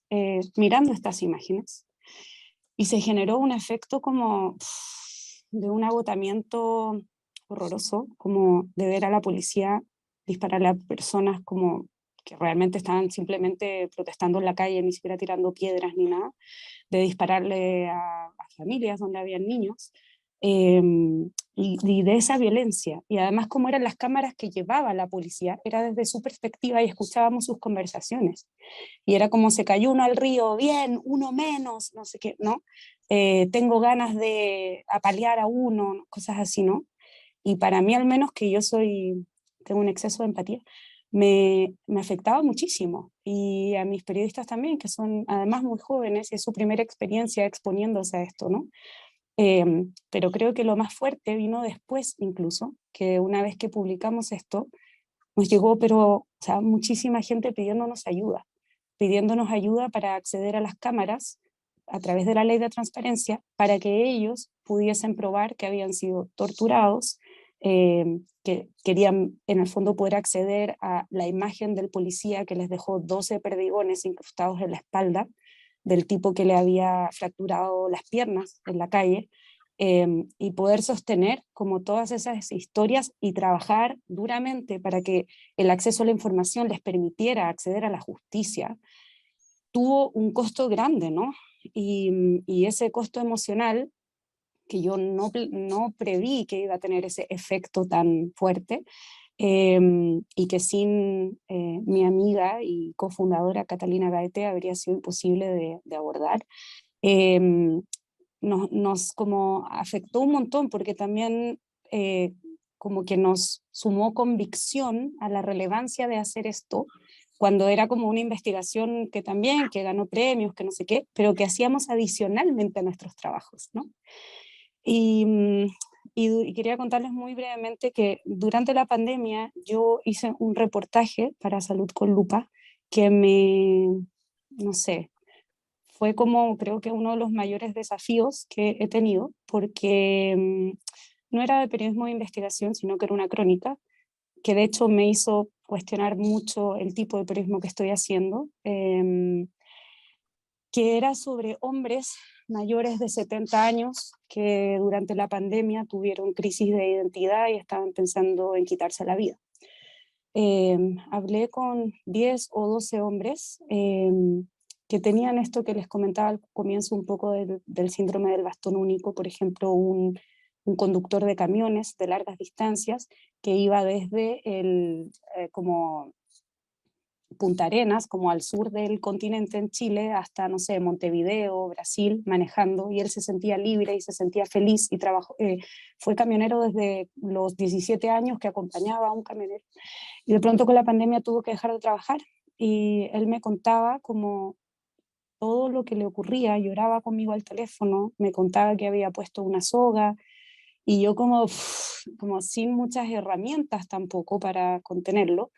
mirando estas imágenes y se generó un efecto como de un agotamiento horroroso, como de ver a la policía dispararle a personas como que realmente estaban simplemente protestando en la calle, ni siquiera tirando piedras ni nada, de dispararle a familias donde habían niños, y de esa violencia. Y además, como eran las cámaras que llevaba la policía, era desde su perspectiva y escuchábamos sus conversaciones. Y era como se cayó uno al río, bien, uno menos, no sé qué, ¿no? Tengo ganas de apalear a uno, cosas así, ¿no? Y para mí al menos, que yo tengo un exceso de empatía, me afectaba muchísimo. Y a mis periodistas también, que son además muy jóvenes, y es su primera experiencia exponiéndose a esto, ¿no? Pero creo que lo más fuerte vino después, incluso, que una vez que publicamos esto, nos llegó, o sea, muchísima gente pidiéndonos ayuda para acceder a las cámaras a través de la ley de transparencia, para que ellos pudiesen probar que habían sido torturados, que querían en el fondo poder acceder a la imagen del policía que les dejó 12 perdigones incrustados en la espalda, del tipo que le había fracturado las piernas en la calle, y poder sostener como todas esas historias y trabajar duramente para que el acceso a la información les permitiera acceder a la justicia, tuvo un costo grande, ¿no? Y ese costo emocional, que yo no preví que iba a tener ese efecto tan fuerte, y que sin mi amiga y cofundadora Catalina Gaete habría sido imposible de abordar. Nos como afectó un montón, porque también como que nos sumó convicción a la relevancia de hacer esto, cuando era como una investigación que también, que ganó premios, que no sé qué, pero que hacíamos adicionalmente a nuestros trabajos, ¿no? Y quería contarles muy brevemente que durante la pandemia yo hice un reportaje para Salud con Lupa que no sé, fue como creo que uno de los mayores desafíos que he tenido, porque no era de periodismo de investigación, sino que era una crónica, que de hecho me hizo cuestionar mucho el tipo de periodismo que estoy haciendo, que era sobre hombres mayores de 70 años que durante la pandemia tuvieron crisis de identidad y estaban pensando en quitarse la vida. Hablé con 10 o 12 hombres que tenían esto que les comentaba al comienzo, un poco del síndrome del bastón único. Por ejemplo, un conductor de camiones de largas distancias que iba desde como Punta Arenas, como al sur del continente en Chile, hasta, no sé, Montevideo, Brasil, manejando, y él se sentía libre y se sentía feliz, y fue camionero desde los 17 años, que acompañaba a un camionero, y de pronto con la pandemia tuvo que dejar de trabajar, y él me contaba como todo lo que le ocurría, lloraba conmigo al teléfono, me contaba que había puesto una soga, y yo como sin muchas herramientas tampoco para contenerlo.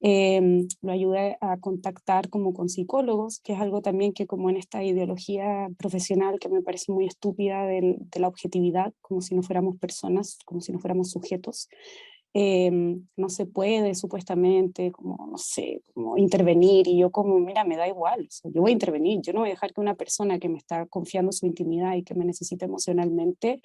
Lo ayudé a contactar como con psicólogos, que es algo también que como en esta ideología profesional que me parece muy estúpida de la objetividad, como si no fuéramos personas, como si no fuéramos sujetos, no se puede supuestamente, como no sé, como intervenir, y yo como, mira, me da igual, o sea, yo voy a intervenir, yo no voy a dejar que una persona que me está confiando su intimidad y que me necesita emocionalmente,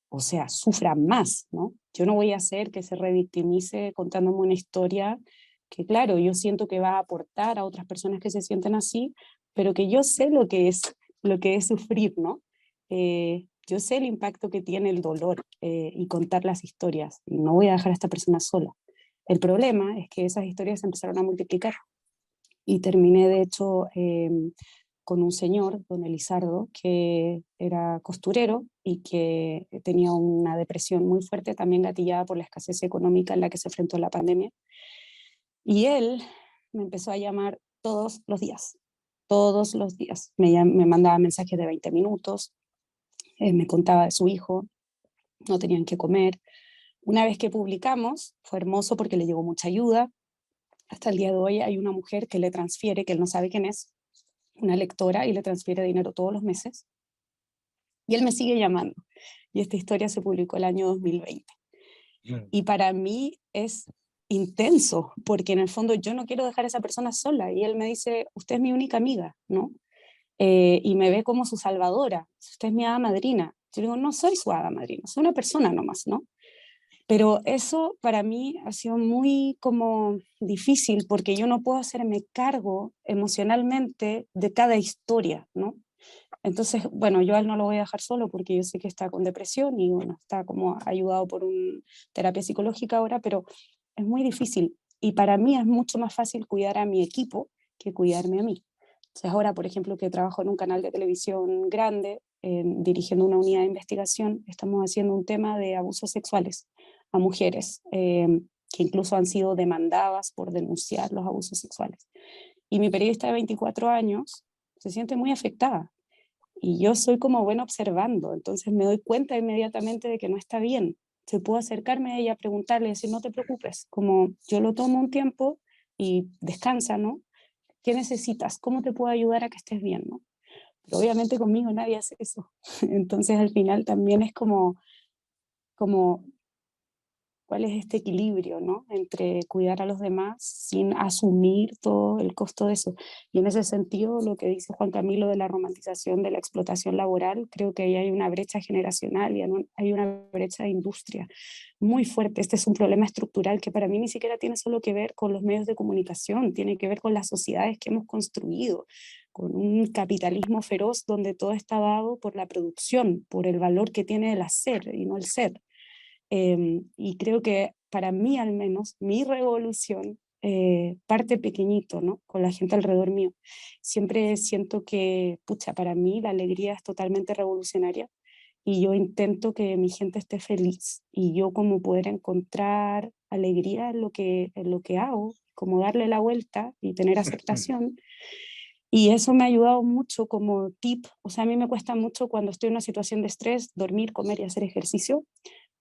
o sea, sufra más, ¿no? Yo no voy a hacer que se revictimice contándome una historia que claro, yo siento que va a aportar a otras personas que se sienten así, pero que yo sé lo que es sufrir, ¿no? Yo sé el impacto que tiene el dolor y contar las historias, y no voy a dejar a esta persona sola. El problema es que esas historias se empezaron a multiplicar y terminé de hecho con un señor, don Elizardo, que era costurero y que tenía una depresión muy fuerte, también gatillada por la escasez económica en la que se enfrentó la pandemia. Y él me empezó a llamar todos los días. Me mandaba mensajes de 20 minutos, me contaba de su hijo, no tenían que comer. Una vez que publicamos, fue hermoso porque le llegó mucha ayuda. Hasta el día de hoy hay una mujer que le transfiere, que él no sabe quién es, una lectora, y le transfiere dinero todos los meses. Y él me sigue llamando. Y esta historia se publicó el año 2020. Y para mí es intenso, porque en el fondo yo no quiero dejar a esa persona sola. Y él me dice, usted es mi única amiga, ¿no? Y me ve como su salvadora. Usted es mi hada madrina. Yo digo, no soy su hada madrina, soy una persona nomás, ¿no? Pero eso para mí ha sido muy como difícil porque yo no puedo hacerme cargo emocionalmente de cada historia, ¿no? Entonces, bueno, yo a él no lo voy a dejar solo porque yo sé que está con depresión y bueno, está como ayudado por una terapia psicológica ahora, pero es muy difícil. Y para mí es mucho más fácil cuidar a mi equipo que cuidarme a mí. Entonces ahora, por ejemplo, que trabajo en un canal de televisión grande, dirigiendo una unidad de investigación, estamos haciendo un tema de abusos sexuales a mujeres que incluso han sido demandadas por denunciar los abusos sexuales. Y mi periodista de 24 años se siente muy afectada. Y yo soy como buena observando, entonces me doy cuenta inmediatamente de que no está bien. Se puedo acercarme a ella, preguntarle, decir, no te preocupes, como yo lo tomo un tiempo y descansa, ¿no? ¿Qué necesitas? ¿Cómo te puedo ayudar a que estés bien, ¿no? Pero obviamente conmigo nadie hace eso. Entonces al final también es como cuál es este equilibrio, ¿no? Entre cuidar a los demás sin asumir todo el costo de eso. Y en ese sentido, lo que dice Juan Camilo de la romantización de la explotación laboral, creo que ahí hay una brecha generacional y hay una brecha de industria muy fuerte. Este es un problema estructural que para mí ni siquiera tiene solo que ver con los medios de comunicación, tiene que ver con las sociedades que hemos construido, con un capitalismo feroz donde todo está dado por la producción, por el valor que tiene el hacer y no el ser. Y creo que para mí al menos, mi revolución parte pequeñito, ¿no? Con la gente alrededor mío. Siempre siento que, pucha, para mí la alegría es totalmente revolucionaria y yo intento que mi gente esté feliz y yo como poder encontrar alegría en lo que hago, como darle la vuelta y tener aceptación. Y eso me ha ayudado mucho como tip. O sea, a mí me cuesta mucho cuando estoy en una situación de estrés, dormir, comer y hacer ejercicio,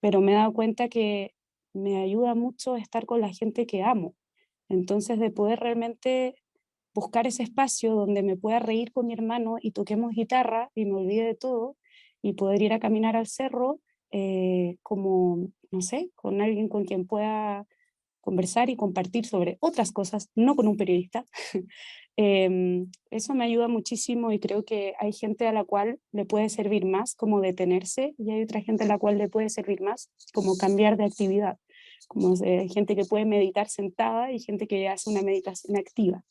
pero me he dado cuenta que me ayuda mucho estar con la gente que amo. Entonces, de poder realmente buscar ese espacio donde me pueda reír con mi hermano y toquemos guitarra y me olvide de todo y poder ir a caminar al cerro como, no sé, con alguien con quien pueda conversar y compartir sobre otras cosas, no con un periodista. Eso me ayuda muchísimo y creo que hay gente a la cual le puede servir más como detenerse y hay otra gente a la cual le puede servir más como cambiar de actividad. Como hay gente que puede meditar sentada y gente que hace una meditación activa.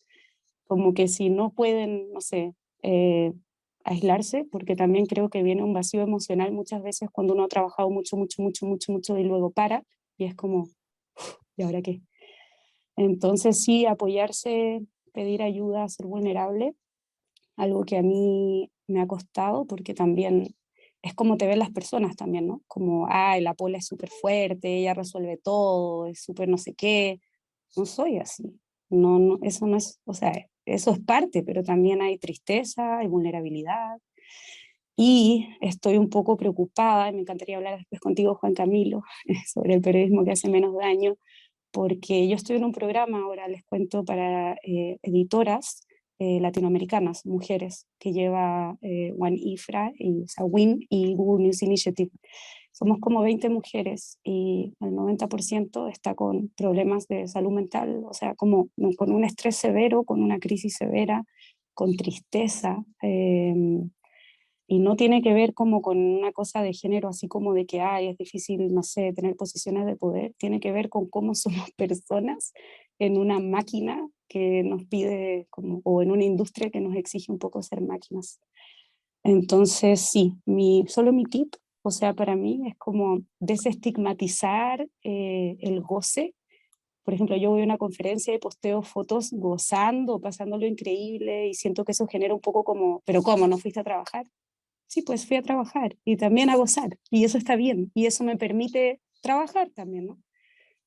Como que si no pueden, no sé, aislarse, porque también creo que viene un vacío emocional muchas veces cuando uno ha trabajado mucho, mucho, mucho, mucho, mucho y luego para y es como, ¿y ahora qué? Entonces sí, apoyarse, pedir ayuda, ser vulnerable, algo que a mí me ha costado porque también es como te ven las personas también, ¿no? Como, la Pola es súper fuerte, ella resuelve todo, es súper no sé qué. No soy así. No, no, eso no es, o sea, eso es parte, pero también hay tristeza, hay vulnerabilidad. Y estoy un poco preocupada, y me encantaría hablar después contigo, Juan Camilo, sobre el periodismo que hace menos daño, porque yo estoy en un programa ahora, les cuento, para editoras latinoamericanas, mujeres, que lleva One Ifra, o sea, WIN y Google News Initiative. Somos como 20 mujeres y el 90% está con problemas de salud mental, o sea, como con un estrés severo, con una crisis severa, con tristeza. Y no tiene que ver como con una cosa de género, así como de que es difícil, no sé, tener posiciones de poder, tiene que ver con cómo somos personas en una máquina que nos pide, como, o en una industria que nos exige un poco ser máquinas. Entonces, sí, solo mi tip, o sea, para mí es como desestigmatizar el goce. Por ejemplo, yo voy a una conferencia y posteo fotos gozando, pasándolo increíble, y siento que eso genera un poco como, ¿pero cómo? ¿No fuiste a trabajar? Sí, pues fui a trabajar y también a gozar, y eso está bien, y eso me permite trabajar también, ¿no?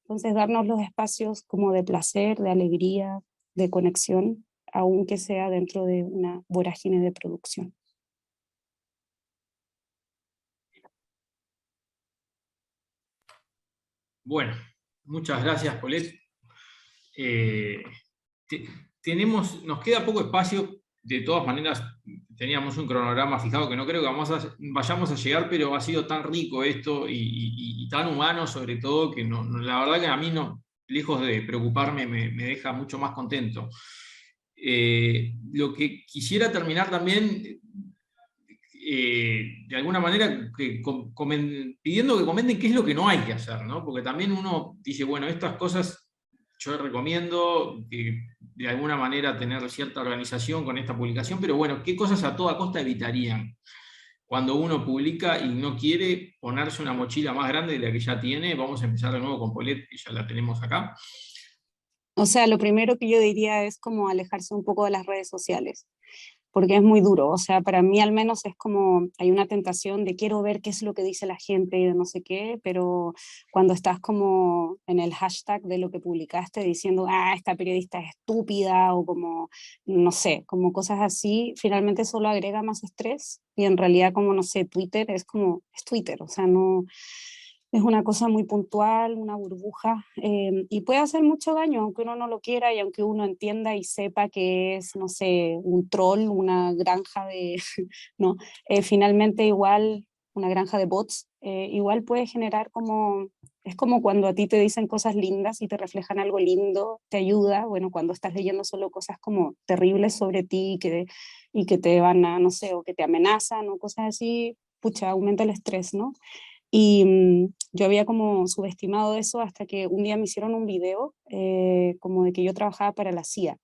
Entonces, darnos los espacios como de placer, de alegría, de conexión, aunque sea dentro de una vorágine de producción. Bueno, muchas gracias, Paulette. Nos queda poco espacio. De todas maneras, teníamos un cronograma fijado que no creo que vayamos a llegar, pero ha sido tan rico esto y tan humano sobre todo, que la verdad que a mí, no, lejos de preocuparme, me deja mucho más contento. Lo que quisiera terminar también, de alguna manera, pidiendo que comenten qué es lo que no hay que hacer, ¿no? Porque también uno dice, bueno, estas cosas yo recomiendo que de alguna manera tener cierta organización con esta publicación, pero bueno, ¿qué cosas a toda costa evitarían cuando uno publica y no quiere ponerse una mochila más grande de la que ya tiene? Vamos a empezar de nuevo con Paulette, que ya la tenemos acá. O sea, lo primero que yo diría es como alejarse un poco de las redes sociales, porque es muy duro. O sea, para mí al menos es como, hay una tentación de quiero ver qué es lo que dice la gente y de no sé qué, pero cuando estás como en el hashtag de lo que publicaste diciendo, esta periodista es estúpida, o como, no sé, como cosas así, finalmente solo agrega más estrés, y en realidad, como, no sé, Twitter es como, es Twitter, o sea, no... Es una cosa muy puntual, una burbuja, y puede hacer mucho daño, aunque uno no lo quiera y aunque uno entienda y sepa que es, no sé, un troll, una granja de, no, finalmente igual, una granja de bots, igual puede generar como, es como cuando a ti te dicen cosas lindas y te reflejan algo lindo, te ayuda, bueno, cuando estás leyendo solo cosas como terribles sobre ti y que te van a, no sé, o que te amenazan o cosas así, pucha, aumenta el estrés, ¿no? Y yo había como subestimado eso hasta que un día me hicieron un video como de que yo trabajaba para la CIA.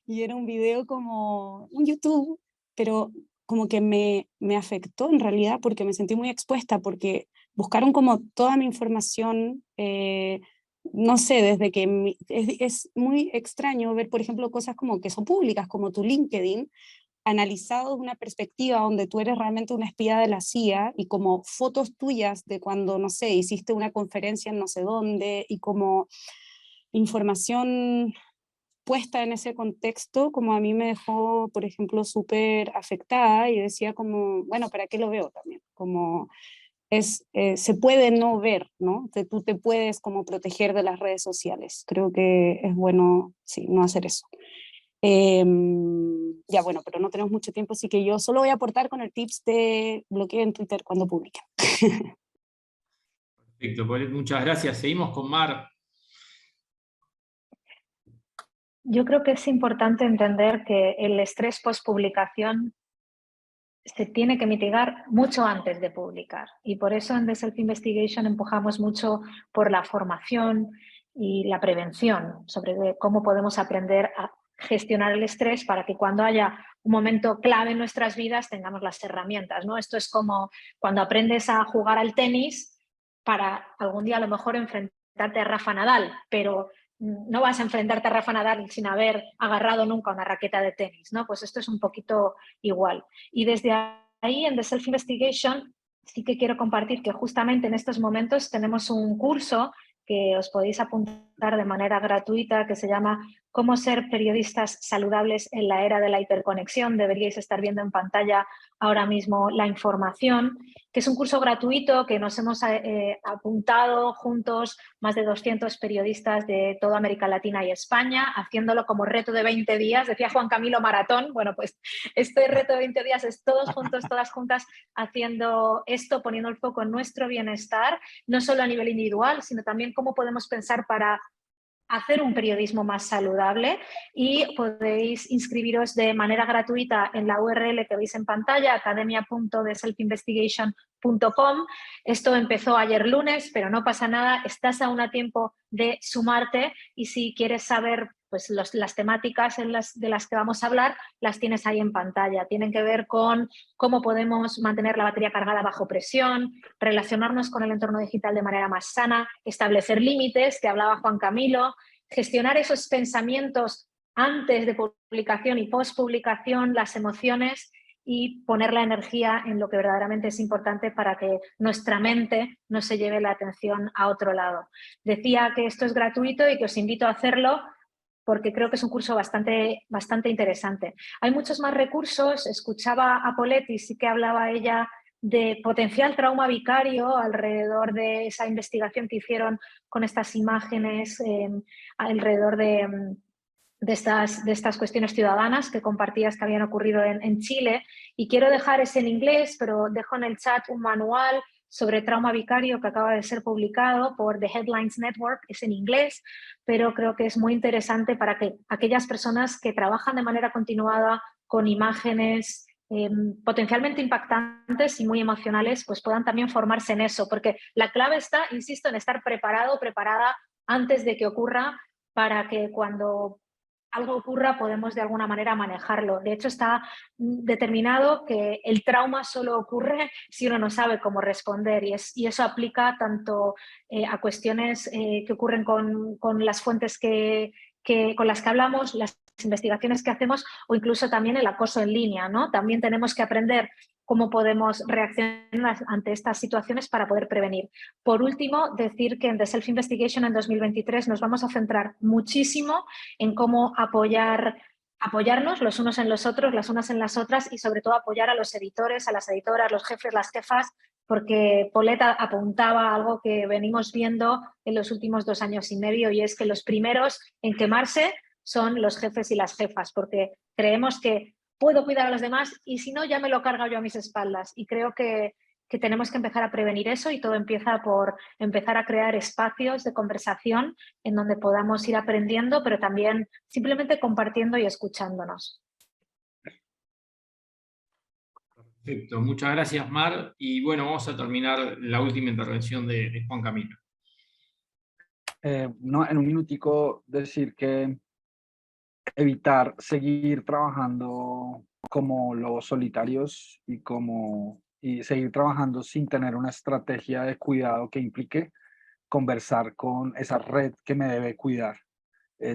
Y era un video como un YouTube, pero como que me afectó en realidad porque me sentí muy expuesta, porque buscaron como toda mi información, no sé, desde que es muy extraño ver, por ejemplo, cosas como que son públicas, como tu LinkedIn, analizado de una perspectiva donde tú eres realmente una espía de la CIA, y como fotos tuyas de cuando, no sé, hiciste una conferencia en no sé dónde, y como información puesta en ese contexto, como a mí me dejó, por ejemplo, súper afectada, y decía como, bueno, ¿para qué lo veo también? Como se puede no ver, ¿no? Tú te puedes como proteger de las redes sociales. Creo que es bueno, sí, no hacer eso. Ya bueno, pero no tenemos mucho tiempo, así que yo solo voy a aportar con el tips de bloqueo en Twitter cuando publiquen. Perfecto, Paulette, muchas gracias. Seguimos con Mar. Yo creo que es importante entender que el estrés post-publicación se tiene que mitigar mucho antes de publicar, y por eso en The Self Investigation empujamos mucho por la formación y la prevención sobre cómo podemos aprender a gestionar el estrés para que cuando haya un momento clave en nuestras vidas tengamos las herramientas, ¿no? Esto es como cuando aprendes a jugar al tenis para algún día a lo mejor enfrentarte a Rafa Nadal, pero no vas a enfrentarte a Rafa Nadal sin haber agarrado nunca una raqueta de tenis, ¿no? Pues esto es un poquito igual. Y desde ahí, en The Self Investigation, sí que quiero compartir que justamente en estos momentos tenemos un curso que os podéis apuntar de manera gratuita, que se llama Cómo ser periodistas saludables en la era de la hiperconexión. Deberíais estar viendo en pantalla ahora mismo la información, que es un curso gratuito que nos hemos apuntado juntos más de 200 periodistas de toda América Latina y España, haciéndolo como reto de 20 días. Decía Juan Camilo maratón. Bueno, pues este reto de 20 días es todos juntos, todas juntas, haciendo esto, poniendo el foco en nuestro bienestar, no solo a nivel individual, sino también cómo podemos pensar para hacer un periodismo más saludable. Y podéis inscribiros de manera gratuita en la URL que veis en pantalla, academia.theselfinvestigation.com, theselfinvestigation.com. Esto empezó ayer lunes, pero no pasa nada, estás aún a tiempo de sumarte y si quieres saber pues las temáticas de las que vamos a hablar, las tienes ahí en pantalla. Tienen que ver con cómo podemos mantener la batería cargada bajo presión, relacionarnos con el entorno digital de manera más sana, establecer límites, que hablaba Juan Camilo, gestionar esos pensamientos antes de publicación y post publicación, las emociones y poner la energía en lo que verdaderamente es importante para que nuestra mente no se lleve la atención a otro lado. Decía que esto es gratuito y que os invito a hacerlo porque creo que es un curso bastante interesante. Hay muchos más recursos, escuchaba a Poletti, sí que hablaba ella de potencial trauma vicario alrededor de esa investigación que hicieron con estas imágenes alrededor de estas cuestiones ciudadanas que compartías que habían ocurrido en Chile. Y quiero dejar ese en inglés, pero dejo en el chat un manual sobre trauma vicario que acaba de ser publicado por The Headlines Network, es en inglés, pero creo que es muy interesante para que aquellas personas que trabajan de manera continuada con imágenes potencialmente impactantes y muy emocionales, pues puedan también formarse en eso, porque la clave está, insisto, en estar preparado, preparada antes de que ocurra, para que cuando algo ocurra podemos de alguna manera manejarlo. De hecho, está determinado que el trauma solo ocurre si uno no sabe cómo responder y eso aplica tanto a cuestiones que ocurren con las fuentes con las que hablamos, las investigaciones que hacemos o incluso también el acoso en línea, ¿no? También tenemos que aprender cómo podemos reaccionar ante estas situaciones para poder prevenir. Por último, decir que en The Self-Investigation en 2023 nos vamos a centrar muchísimo en cómo apoyarnos los unos en los otros, las unas en las otras y sobre todo apoyar a los editores, a las editoras, los jefes, las jefas, porque Paulette apuntaba a algo que venimos viendo en los últimos 2 años y medio y es que los primeros en quemarse son los jefes y las jefas, porque creemos que puedo cuidar a los demás y si no ya me lo cargo yo a mis espaldas y creo que tenemos que empezar a prevenir eso y todo empieza por empezar a crear espacios de conversación en donde podamos ir aprendiendo, pero también simplemente compartiendo y escuchándonos. Perfecto, muchas gracias Mar. Y bueno, vamos a terminar la última intervención de Juan Camilo. No, en un minutico decir que evitar seguir trabajando como lobos solitarios y seguir trabajando sin tener una estrategia de cuidado que implique conversar con esa red que me debe cuidar,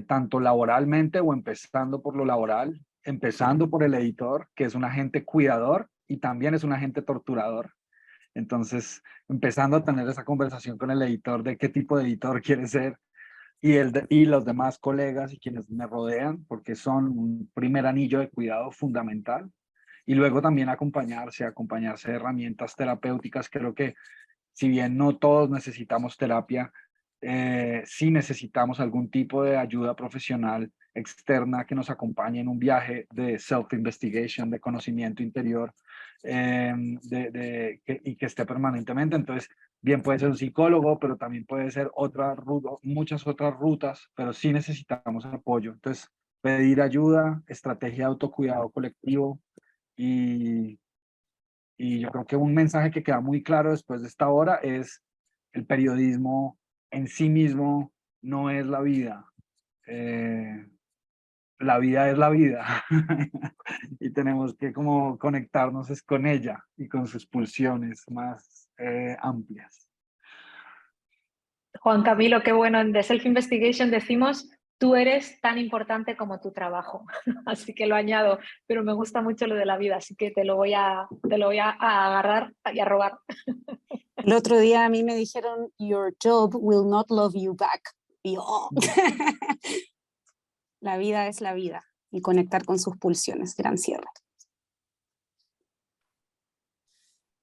tanto laboralmente o empezando por lo laboral, empezando por el editor, que es un agente cuidador y también es un agente torturador. Entonces, empezando a tener esa conversación con el editor de qué tipo de editor quiere ser y los demás colegas y quienes me rodean, porque son un primer anillo de cuidado fundamental. Y luego también acompañarse de herramientas terapéuticas. Creo que si bien no todos necesitamos terapia, sí necesitamos algún tipo de ayuda profesional externa que nos acompañe en un viaje de self-investigation, de conocimiento interior, y que esté permanentemente. Entonces, bien puede ser un psicólogo, pero también puede ser muchas otras rutas, pero sí necesitamos apoyo. Entonces, pedir ayuda, estrategia de autocuidado colectivo y yo creo que un mensaje que queda muy claro después de esta hora es el periodismo en sí mismo no es la vida. La vida es la vida y tenemos que como conectarnos es con ella y con sus pulsiones más amplias. Juan Camilo, qué bueno, en The Self-Investigation decimos tú eres tan importante como tu trabajo, así que lo añado, pero me gusta mucho lo de la vida, así que te lo voy a agarrar y a robar. El otro día a mí me dijeron, your job will not love you back. Y yo, oh. La vida es la vida y conectar con sus pulsiones. Gran cierre.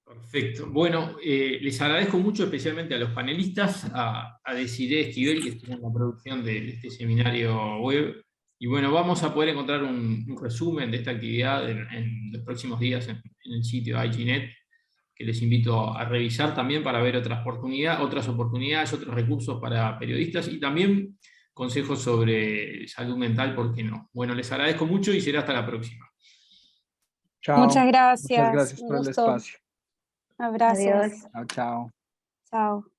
Perfecto. Bueno, les agradezco mucho especialmente a los panelistas, a Desiree Esquivel, que estuvo en la producción de este seminario web. Y bueno, vamos a poder encontrar un resumen de esta actividad en los próximos días en el sitio IGNet, que les invito a revisar también para ver otras oportunidades, otros recursos para periodistas y también consejos sobre salud mental, ¿por qué no? Bueno, les agradezco mucho y será hasta la próxima. Chao. Muchas gracias. Muchas gracias por el espacio. Abrazos. Adiós. Chao, chao. Chao.